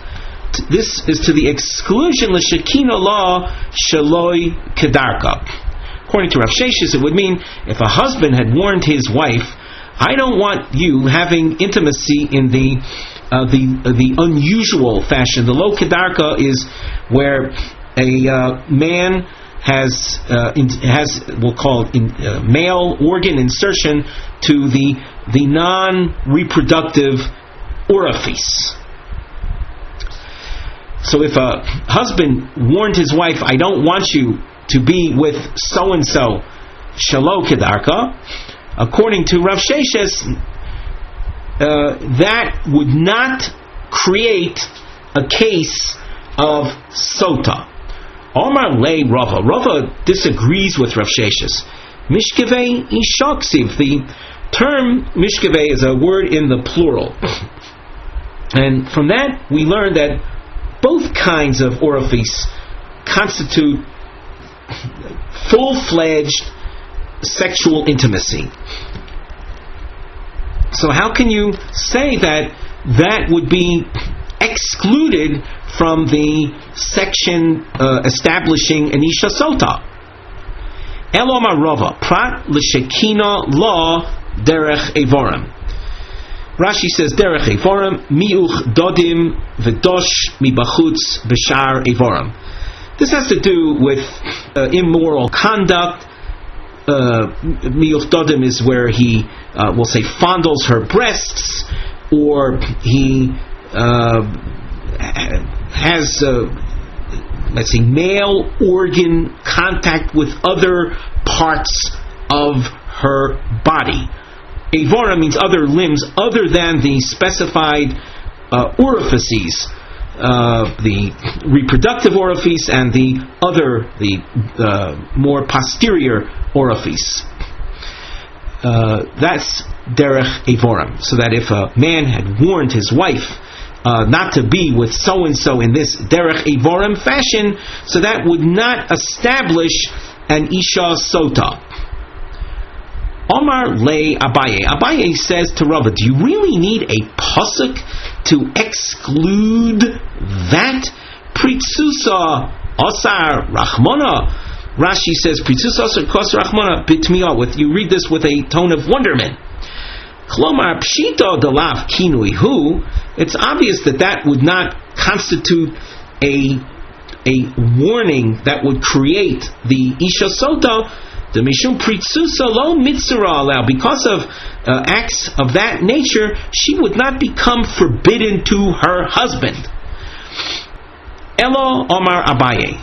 This is to the exclusion l'shekina law shaloi kedarka. According to Rav Sheshes, it would mean if a husband had warned his wife, I don't want you having intimacy in the unusual fashion. The lo kedarka is where a man has we'll call it male organ insertion to the non-reproductive orifice. So if a husband warned his wife, I don't want you to be with so and so, shalo kedarka, according to Rav Sheshes, that would not create a case of sota. Omar lei Rava. Rava disagrees with Rav Sheshes. Mishkevei ishaksiv. The term mishkevei is a word in the plural. And from that, we learn that both kinds of orifice constitute full-fledged sexual intimacy. So how can you say that would be excluded from the section establishing an isha sota? Elomar Rava, prat l'shekina la derech evorim. Rashi says derech evorim miuch dodim v'dosh mibachutz b'shar evorim. This has to do with immoral conduct. Miuch dodim is where he will say fondles her breasts, or he has let's see, male organ contact with other parts of her body. Evora means other limbs other than the specified orifices, the reproductive orifice and the more posterior orifice. That's derech evorim. So that if a man had warned his wife not to be with so-and-so in this derech evorim fashion, so that would not establish an isha sota. Omar le Abaye. Abaye says to Rava, do you really need a pasuk to exclude that? Pritzusa asar rachmona. Rashi says Pritzusa asar kos rachmona bitmiya. With you read this with a tone of wonderment. Klomar pshito delav kinui hu. It's obvious that would not constitute a warning that would create the isha sota. The mishum pritzusa lo mitzura allow. Because of acts of that nature, she would not become forbidden to her husband. Elo Omar Abaye.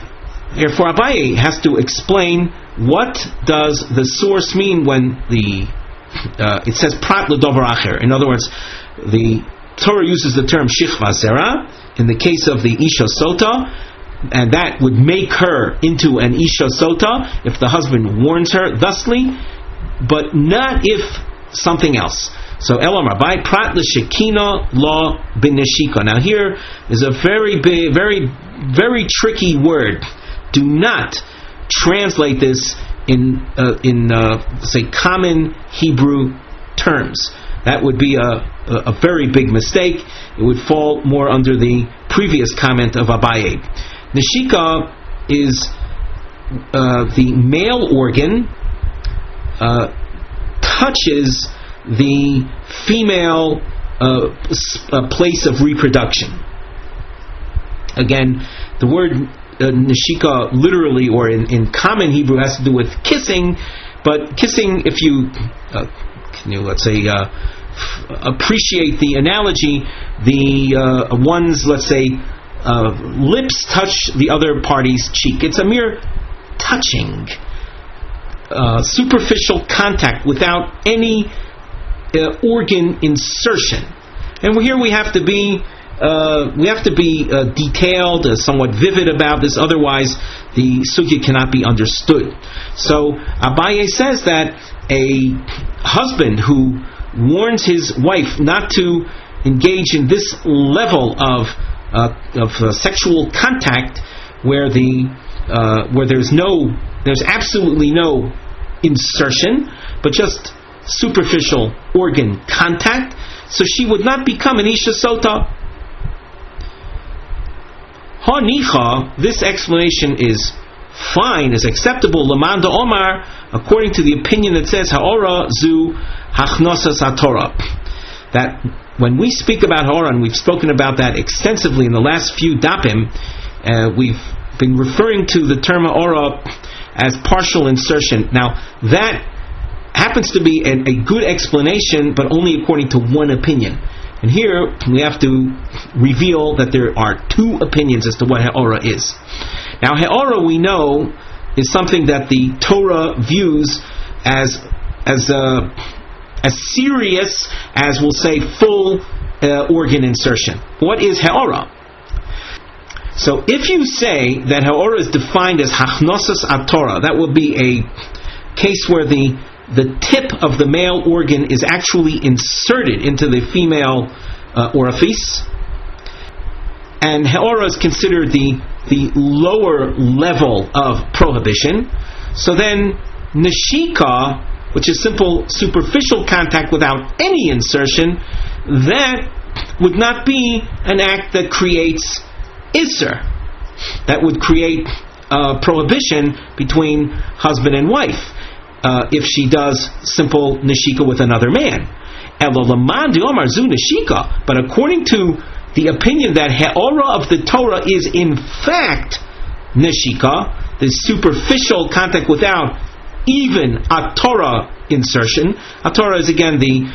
Therefore, Abaye has to explain what does the source mean when it says prat l'dover acher. In other words, the Torah uses the term shichva zera in the case of the isha sota, and that would make her into an isha sota if the husband warns her thusly, but not if something else. So Elam Rabbi prat l'shekina la b'neshika. Now here is a very big, very, very tricky word. Do not translate this in say common Hebrew terms. That would be a very big mistake. It would fall more under the previous comment of Abaye. Neshika is the male organ touches the female place of reproduction. Again, the word neshika literally or in common Hebrew has to do with kissing, but kissing, if you let's say appreciate the analogy, the one's, let's say, lips touch the other party's cheek. It's a mere touching, superficial contact without any organ insertion. And here we have to be detailed, somewhat vivid about this. Otherwise, the sugya cannot be understood. So Abaye says that a husband who warns his wife not to engage in this level of sexual contact, where there's absolutely no insertion, but just superficial organ contact, so she would not become an isha sota. Ha-nicha, this explanation is fine, is acceptable. Lamanda Omar, according to the opinion that says ha'ora zu hachnosas haTorah. That when we speak about ha'ora, and we've spoken about that extensively in the last few dapim, we've been referring to the term ha'ora as partial insertion. Now, that happens to be a good explanation, but only according to one opinion. And here we have to reveal that there are two opinions as to what ha'ora is. Now, ha'ora, we know, is something that the Torah views as serious as, we'll say, full organ insertion. What is ha'ora? So if you say that ha'ora is defined as hachnosas atorah, that would be a case where the tip of the male organ is actually inserted into the female orifice. and He'ora is considered the lower level of prohibition. So then Neshika, which is simple superficial contact without any insertion, that would not be an act that creates Isser. That would create prohibition between husband and wife if she does simple Neshika with another man. But according to the opinion that He'ora of the Torah is in fact Neshika, the superficial contact without even a Torah insertion. A Torah is again the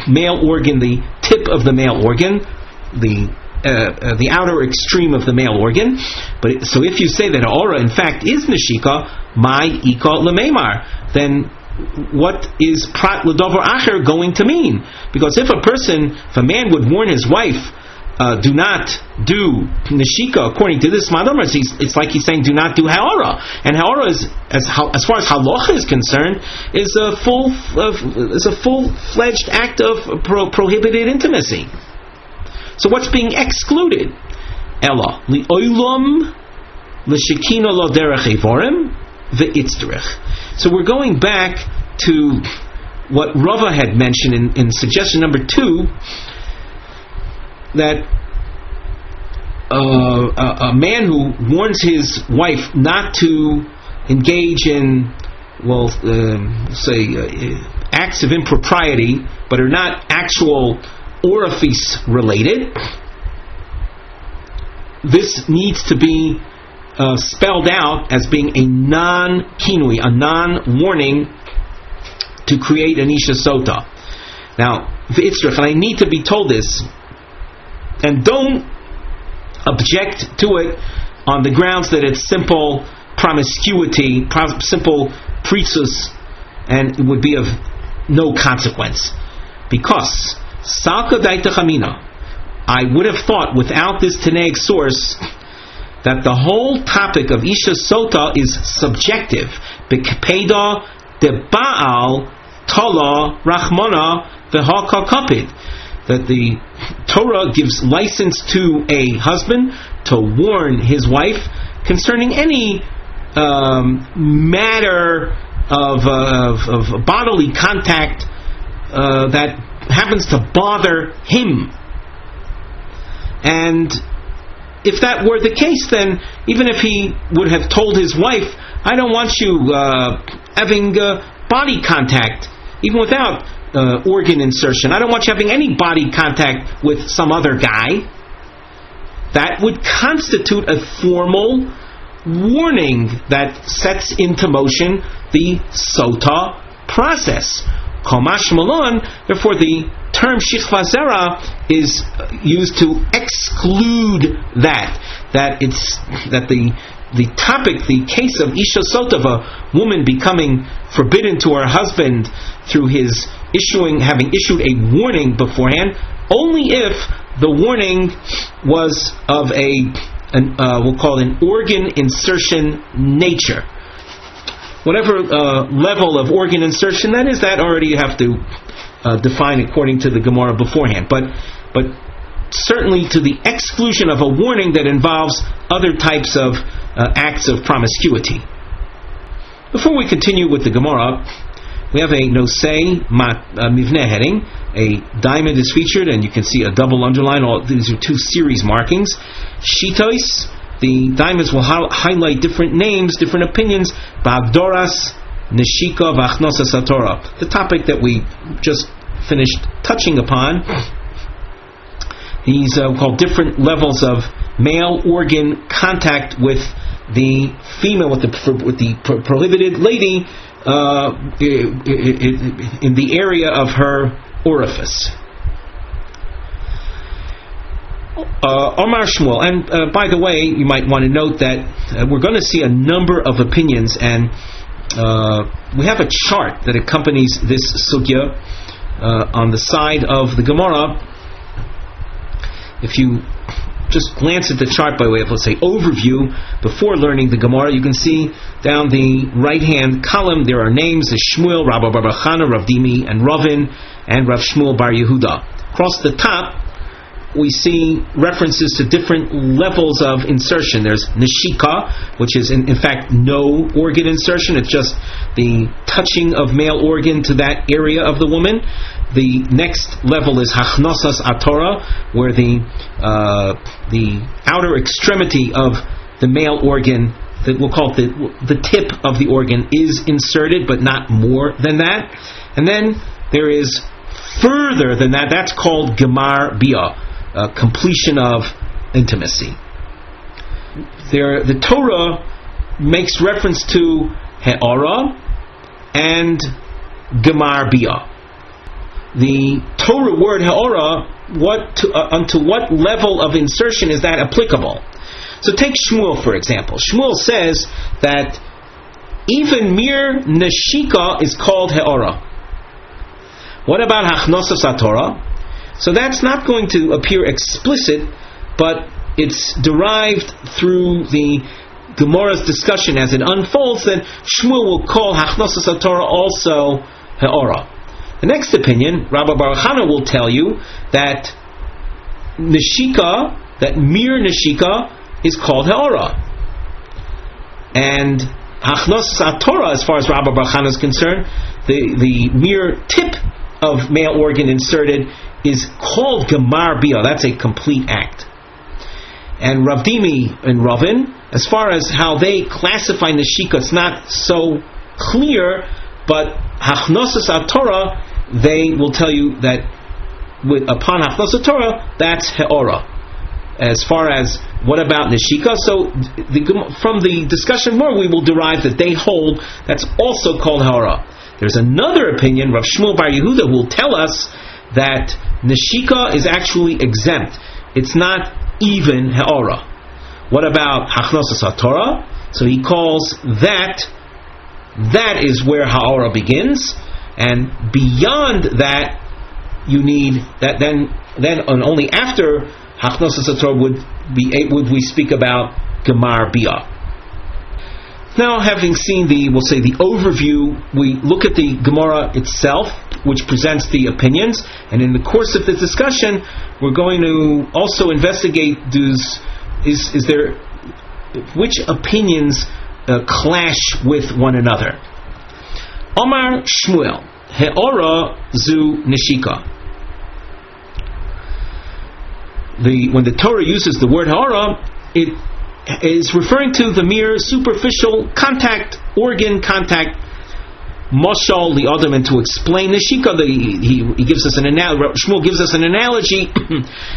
male organ, the tip of the male organ, the outer extreme of the male organ. But so if you say that He'ora in fact is Neshika, my ika lemeimar, then what is prat l'dover acher going to mean? Because if a man would warn his wife, do not do Neshika according to this Madomar, it's like he's saying do not do He'ora. And He'ora is, as far as halacha is concerned, is a full-fledged act of prohibited intimacy. So what's being excluded? Ella li'olam l'shekina lo derech evorim ve'itzderech. So we're going back to what Rava had mentioned in suggestion number 2, that a man who warns his wife not to engage in, acts of impropriety, but are not actual orifice related, this needs to be spelled out as being a non-kinui, a non-warning to create an isha sota. Now, v'itzrich, and I need to be told this, and don't object to it on the grounds that it's simple promiscuity, simple prisus, and it would be of no consequence. Because salka daita chamina, I would have thought without this Tanaic source that the whole topic of isha sota is subjective. Bekpeda de baal tala rachmana v'ha kapid. That the Torah gives license to a husband to warn his wife concerning any matter of bodily contact that happens to bother him. And if that were the case, then even if he would have told his wife, I don't want you having body contact, even without organ insertion, I don't want you having any body contact with some other guy, that would constitute a formal warning that sets into motion the sota process. Komash Malon, therefore the term shichva zera is used to exclude that the topic, the case of isha sota, of a woman becoming forbidden to her husband through his having issued a warning beforehand, only if the warning was of we'll call it an organ insertion nature. Whatever level of organ insertion that is, that already you have to define according to the Gemara beforehand. But certainly to the exclusion of a warning that involves other types of acts of promiscuity. Before we continue with the Gemara, we have a nosei mivneh heading. A diamond is featured, and you can see a double underline. All these are 2 series markings. Shitos, the diamonds will highlight different names, different opinions. Ba'agdoras, neshika, v'achnosas haTorah. The topic that we just finished touching upon. These are called different levels of male organ contact with the female, with the prohibited lady in the area of her orifice. Omar Shmuel, and by the way, you might want to note that we're going to see a number of opinions, and we have a chart that accompanies this sugya on the side of the Gemara. If you just glance at the chart by way of, let's say, overview before learning the Gemara, you can see down the right-hand column there are names: Shmuel, Rabba Bar Chana, Rav Dimi, and Ravin, and Rav Shmuel Bar Yehuda. Across the top, we see references to different levels of insertion. There's neshika, which is in fact no organ insertion. It's just the touching of male organ to that area of the woman. The next level is hachnosas atorah, where the outer extremity of the male organ, that we'll call it the tip of the organ, is inserted, but not more than that. And then there is further than that. That's called gemar bia, completion of intimacy. The Torah makes reference to he'ara and gemar bia. The Torah word he'ara, unto what level of insertion is that applicable? So take Shmuel for example. Shmuel says that even mere neshika is called he'ara. What about hachnosas atorah? So that's not going to appear explicit, but it's derived through the Gemara's discussion as it unfolds. Then Shmuel will call hachnosas atorah also he'ara. The next opinion, Rabbi Baruch Hana will tell you that neshika, that mere neshika, is called he'ara. And hachnosas atorah, as far as Rabbi Baruch Hana is concerned, the mere tip of male organ inserted is called gemar bia. That's a complete act. And Rav Dimi and Ravin, as far as how they classify neshika, it's not so clear, but hachnosas atorah, they will tell you that upon hachnosas atorah, that's he'ara. As far as what about neshika, so from the discussion more, we will derive that they hold that's also called he'ara. There's another opinion, Rav Shmuel Bar Yehuda, who will tell us that neshika is actually exempt. It's not even he'ara. What about hachnosas atorah? So he calls that is where ha'ara begins, and beyond that you need that. Then and only after hachnosas atorah would we speak about gemar bia. Now, having seen the overview, we look at the Gemara itself, which presents the opinions, and in the course of the discussion, we're going to also investigate is there which opinions clash with one another. Omar Shmuel, he'ara zu neshika. When the Torah uses the word he'ara, it is referring to the mere superficial organ contact. Moshal the other, and to explain neshika, he gives us an analogy. Shmuel gives us an analogy.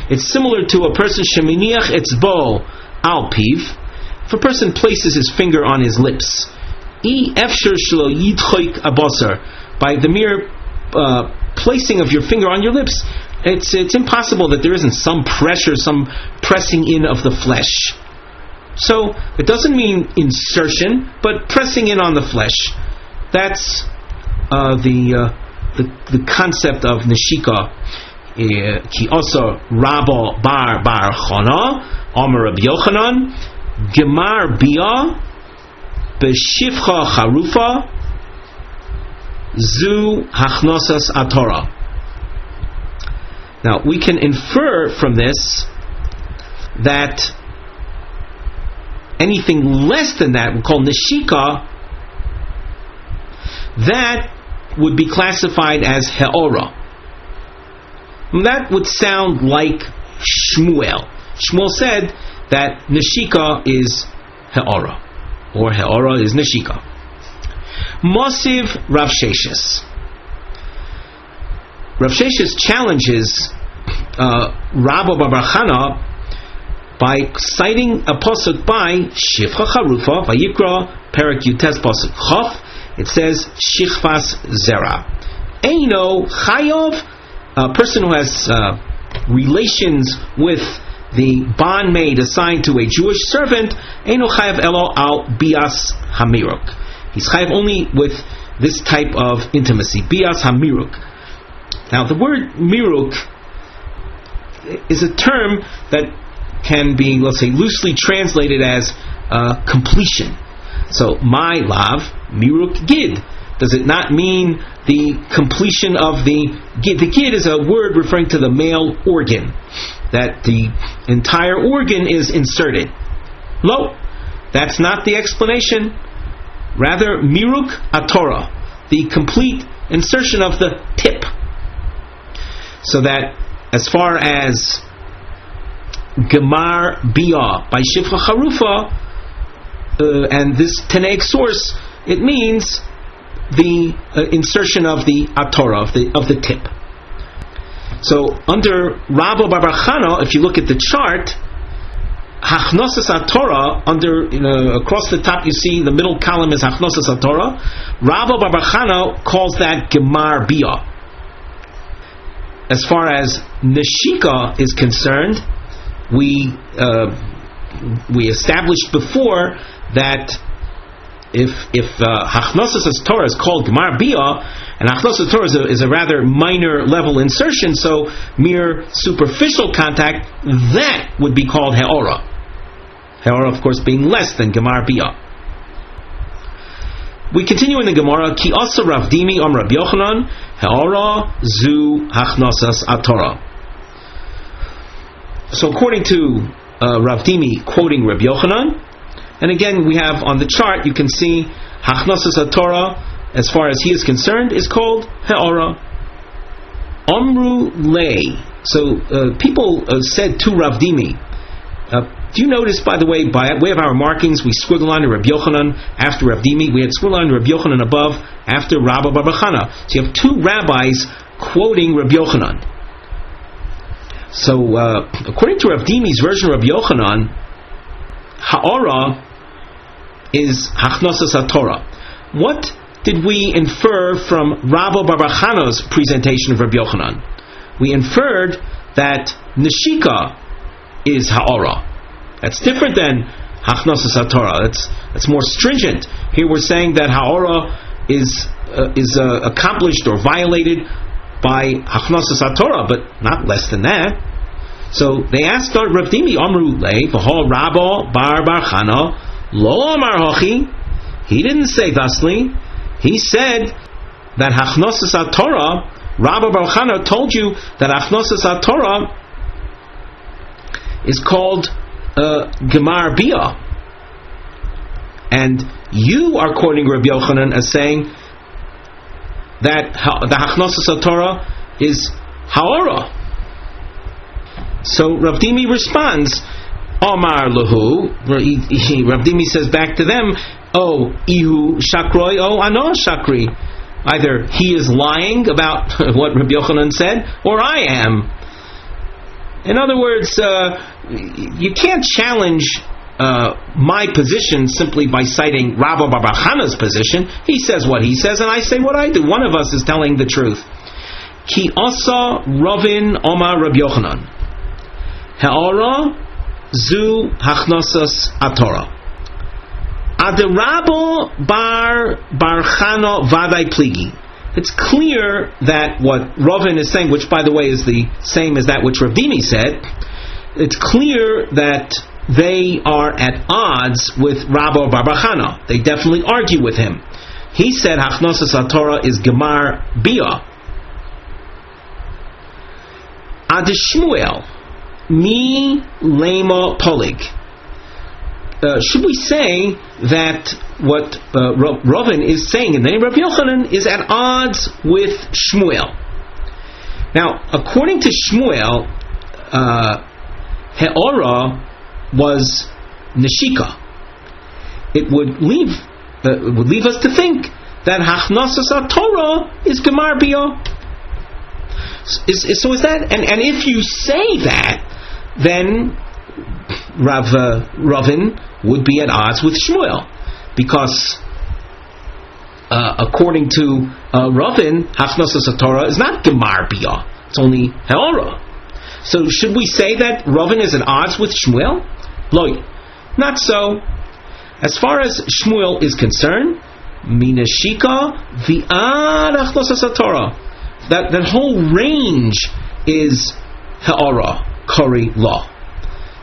It's similar to a person sheminiach etzbo al piv. If a person places his finger on his lips, efshar shelo yidchoik abasar, by the mere placing of your finger on your lips, it's impossible that there isn't some pressure, some pressing in of the flesh. So it doesn't mean insertion, but pressing in on the flesh. That's the concept of neshika. Ki also Rabba bar Chana, Amar Rav Yochanan, Gemar bia b'shivcha charufa zu hachnosas atorah. Now we can infer from this that anything less than that we call neshika, that would be classified as he'ara. That would sound like Shmuel. Shmuel said that neshika is he'ara, or he'ara is neshika. Mosiv Rav Sheshes. Rav Sheshes challenges Rabba Bar Chana by citing a pasuk by Shivcha Charufa, Vayikra, Perek Yutes pasuk Chof. It says Shichvas Zera. Eino Chayov, a person who has relations with the bondmaid assigned to a Jewish servant, Eino Chayav Elo al Bias Hamiruk. He's chayav only with this type of intimacy, Bias Hamiruk. Now the word miruk is a term that can be, let's say, loosely translated as completion. So, my lav, miruk gid. Does it not mean the completion of the gid? The gid is a word referring to the male organ. that the entire organ is inserted. Lo, that's not the explanation. Rather, miruk atorah, the complete insertion of the tip. So that as far as Gemar Bia by Shifcha Charufa, and this Tanaic source, it means the insertion of the atorah, of the tip. So under Rabba Bar Chana, if you look at the chart, Hachnosas Torah, under across the top you see the middle column is Hachnosas Torah. Rabba Bar Chana calls that Gemar Bia. As far as Neshika is concerned, we established before that if Hachnosas Torah is called Gemar Bia, and Hachnosas Torah is a rather minor level insertion, so mere superficial contact, that would be called He'ora. He'ora, of course, being less than Gemar Bia. We continue in the Gemara. Ki asa Rav Dimi Rav Yochanan He'ora zu Hachnosas Torah. So according to Rav Dimi quoting Rabbi Yochanan, and again we have on the chart, you can see Hachnosas Torah, as far as he is concerned, is called He'ora. Amru lei. So people said to Rav Dimi, do you notice, by the way, by way of our markings, we squiggle on to Rabbi Yochanan after Rav Dimi, we had squiggle on to Rabbi Yochanan above after Rabba Bar Chana. So you have two rabbis quoting Rabbi Yochanan. So according to Rav Dimi's version of Rabbi Yochanan, Ha'ora is Hachnosas Torah. What did we infer from Rabba Bar Chana's presentation of Rabbi Yochanan? We inferred that Neshika is Ha'ora. That's different than Hachnosas Torah. That's more stringent. Here we're saying that Ha'ora is accomplished or violated by Hachnosas Torah, but not less than that. So they asked Rav Dimi, Amru lei, v'hol Rabba Bar Chana, lo amar hochi. He didn't say thusly. He said that Hachnosas Torah, Rabba Bar Chana told you that Hachnosas Torah is called Gemar Bia, and you are quoting Rabbi Yochanan as saying that the Hachnosas Torah is Ha'ora. So Rav Dimi responds, Omar Lahu. Rav Dimi says back to them, Oh, Ihu Shakroi, oh Ano Shakri. Either he is lying about what Rabbi Yochanan said, or I am. In other words, you can't challenge my position simply by citing Rabba Bar Chana's position. He says what he says, and I say what I do. One of us is telling the truth. Ki asa Ravin Omar Rabbi Yochanan He'ora zu Hachnosas Torah. Aderabo Bar Chana Vadai Pligi. It's clear that what Ravin is saying, which by the way is the same as that which Rav Dimi said, it's clear that they are at odds with Rabba Bar Chana. They definitely argue with him. He said Hachnosas Torah is Gemar Bia. Adishmuel Mi Lema Polig. Should we say that what Ravin is saying in the name of Rabbi Yochanan is at odds with Shmuel? Now, according to Shmuel, He'ora was Neshika. It would leave us to think that Hachnosas Torah is Gemar Bia. So is that? And if you say that, then Ravin would be at odds with Shmuel, because according to Ravin, Hachnosas Torah is not Gemar Bia; it's only He'ora. So should we say that Ravin is at odds with Shmuel? Lo, not so. As far as Shmuel is concerned, Minashika v'ad Hachnosas Torah. That whole range is He'ora, Kori Law.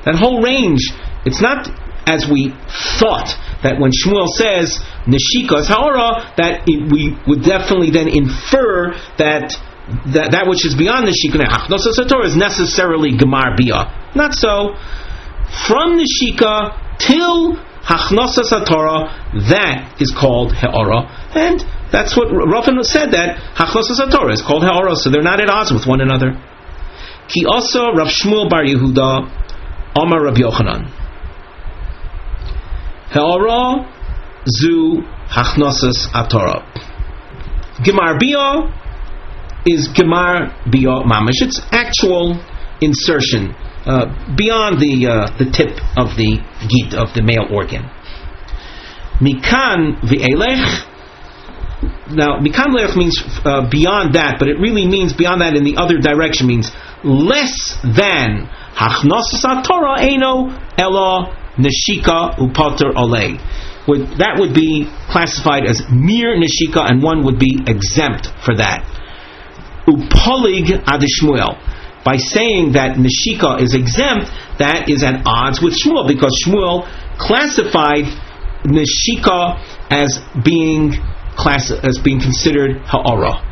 That whole range, it's not as we thought that when Shmuel says Neshika is He'ora, that we would definitely then infer that that which is beyond Neshika, Hachnosas HaTorah, is necessarily Gemar Bia. Not so. From Neshika till Hachnosas HaTorah, that is called He'ora. And that's what Rav said, that Hachnosas HaTorah is called He'ora, so they're not at odds with one another. Ki also Rav Shmuel Bar Yehuda, Amar Rav Yochanan. He'ora zu Hachnosas HaTorah. Gemar Bia is Gemar Bia Mamish. It's actual insertion beyond the tip of the git, of the male organ. Mikan v'elech. Now, mikan v'elech means beyond that, but it really means beyond that in the other direction, means less than Hachnosas HaTorah eino ela neshika upater olei. That would be classified as mere neshika, and one would be exempt for that. Upolig adishmuel. By saying that neshika is exempt, that is at odds with Shmuel, because Shmuel classified neshika as being considered ha'ara.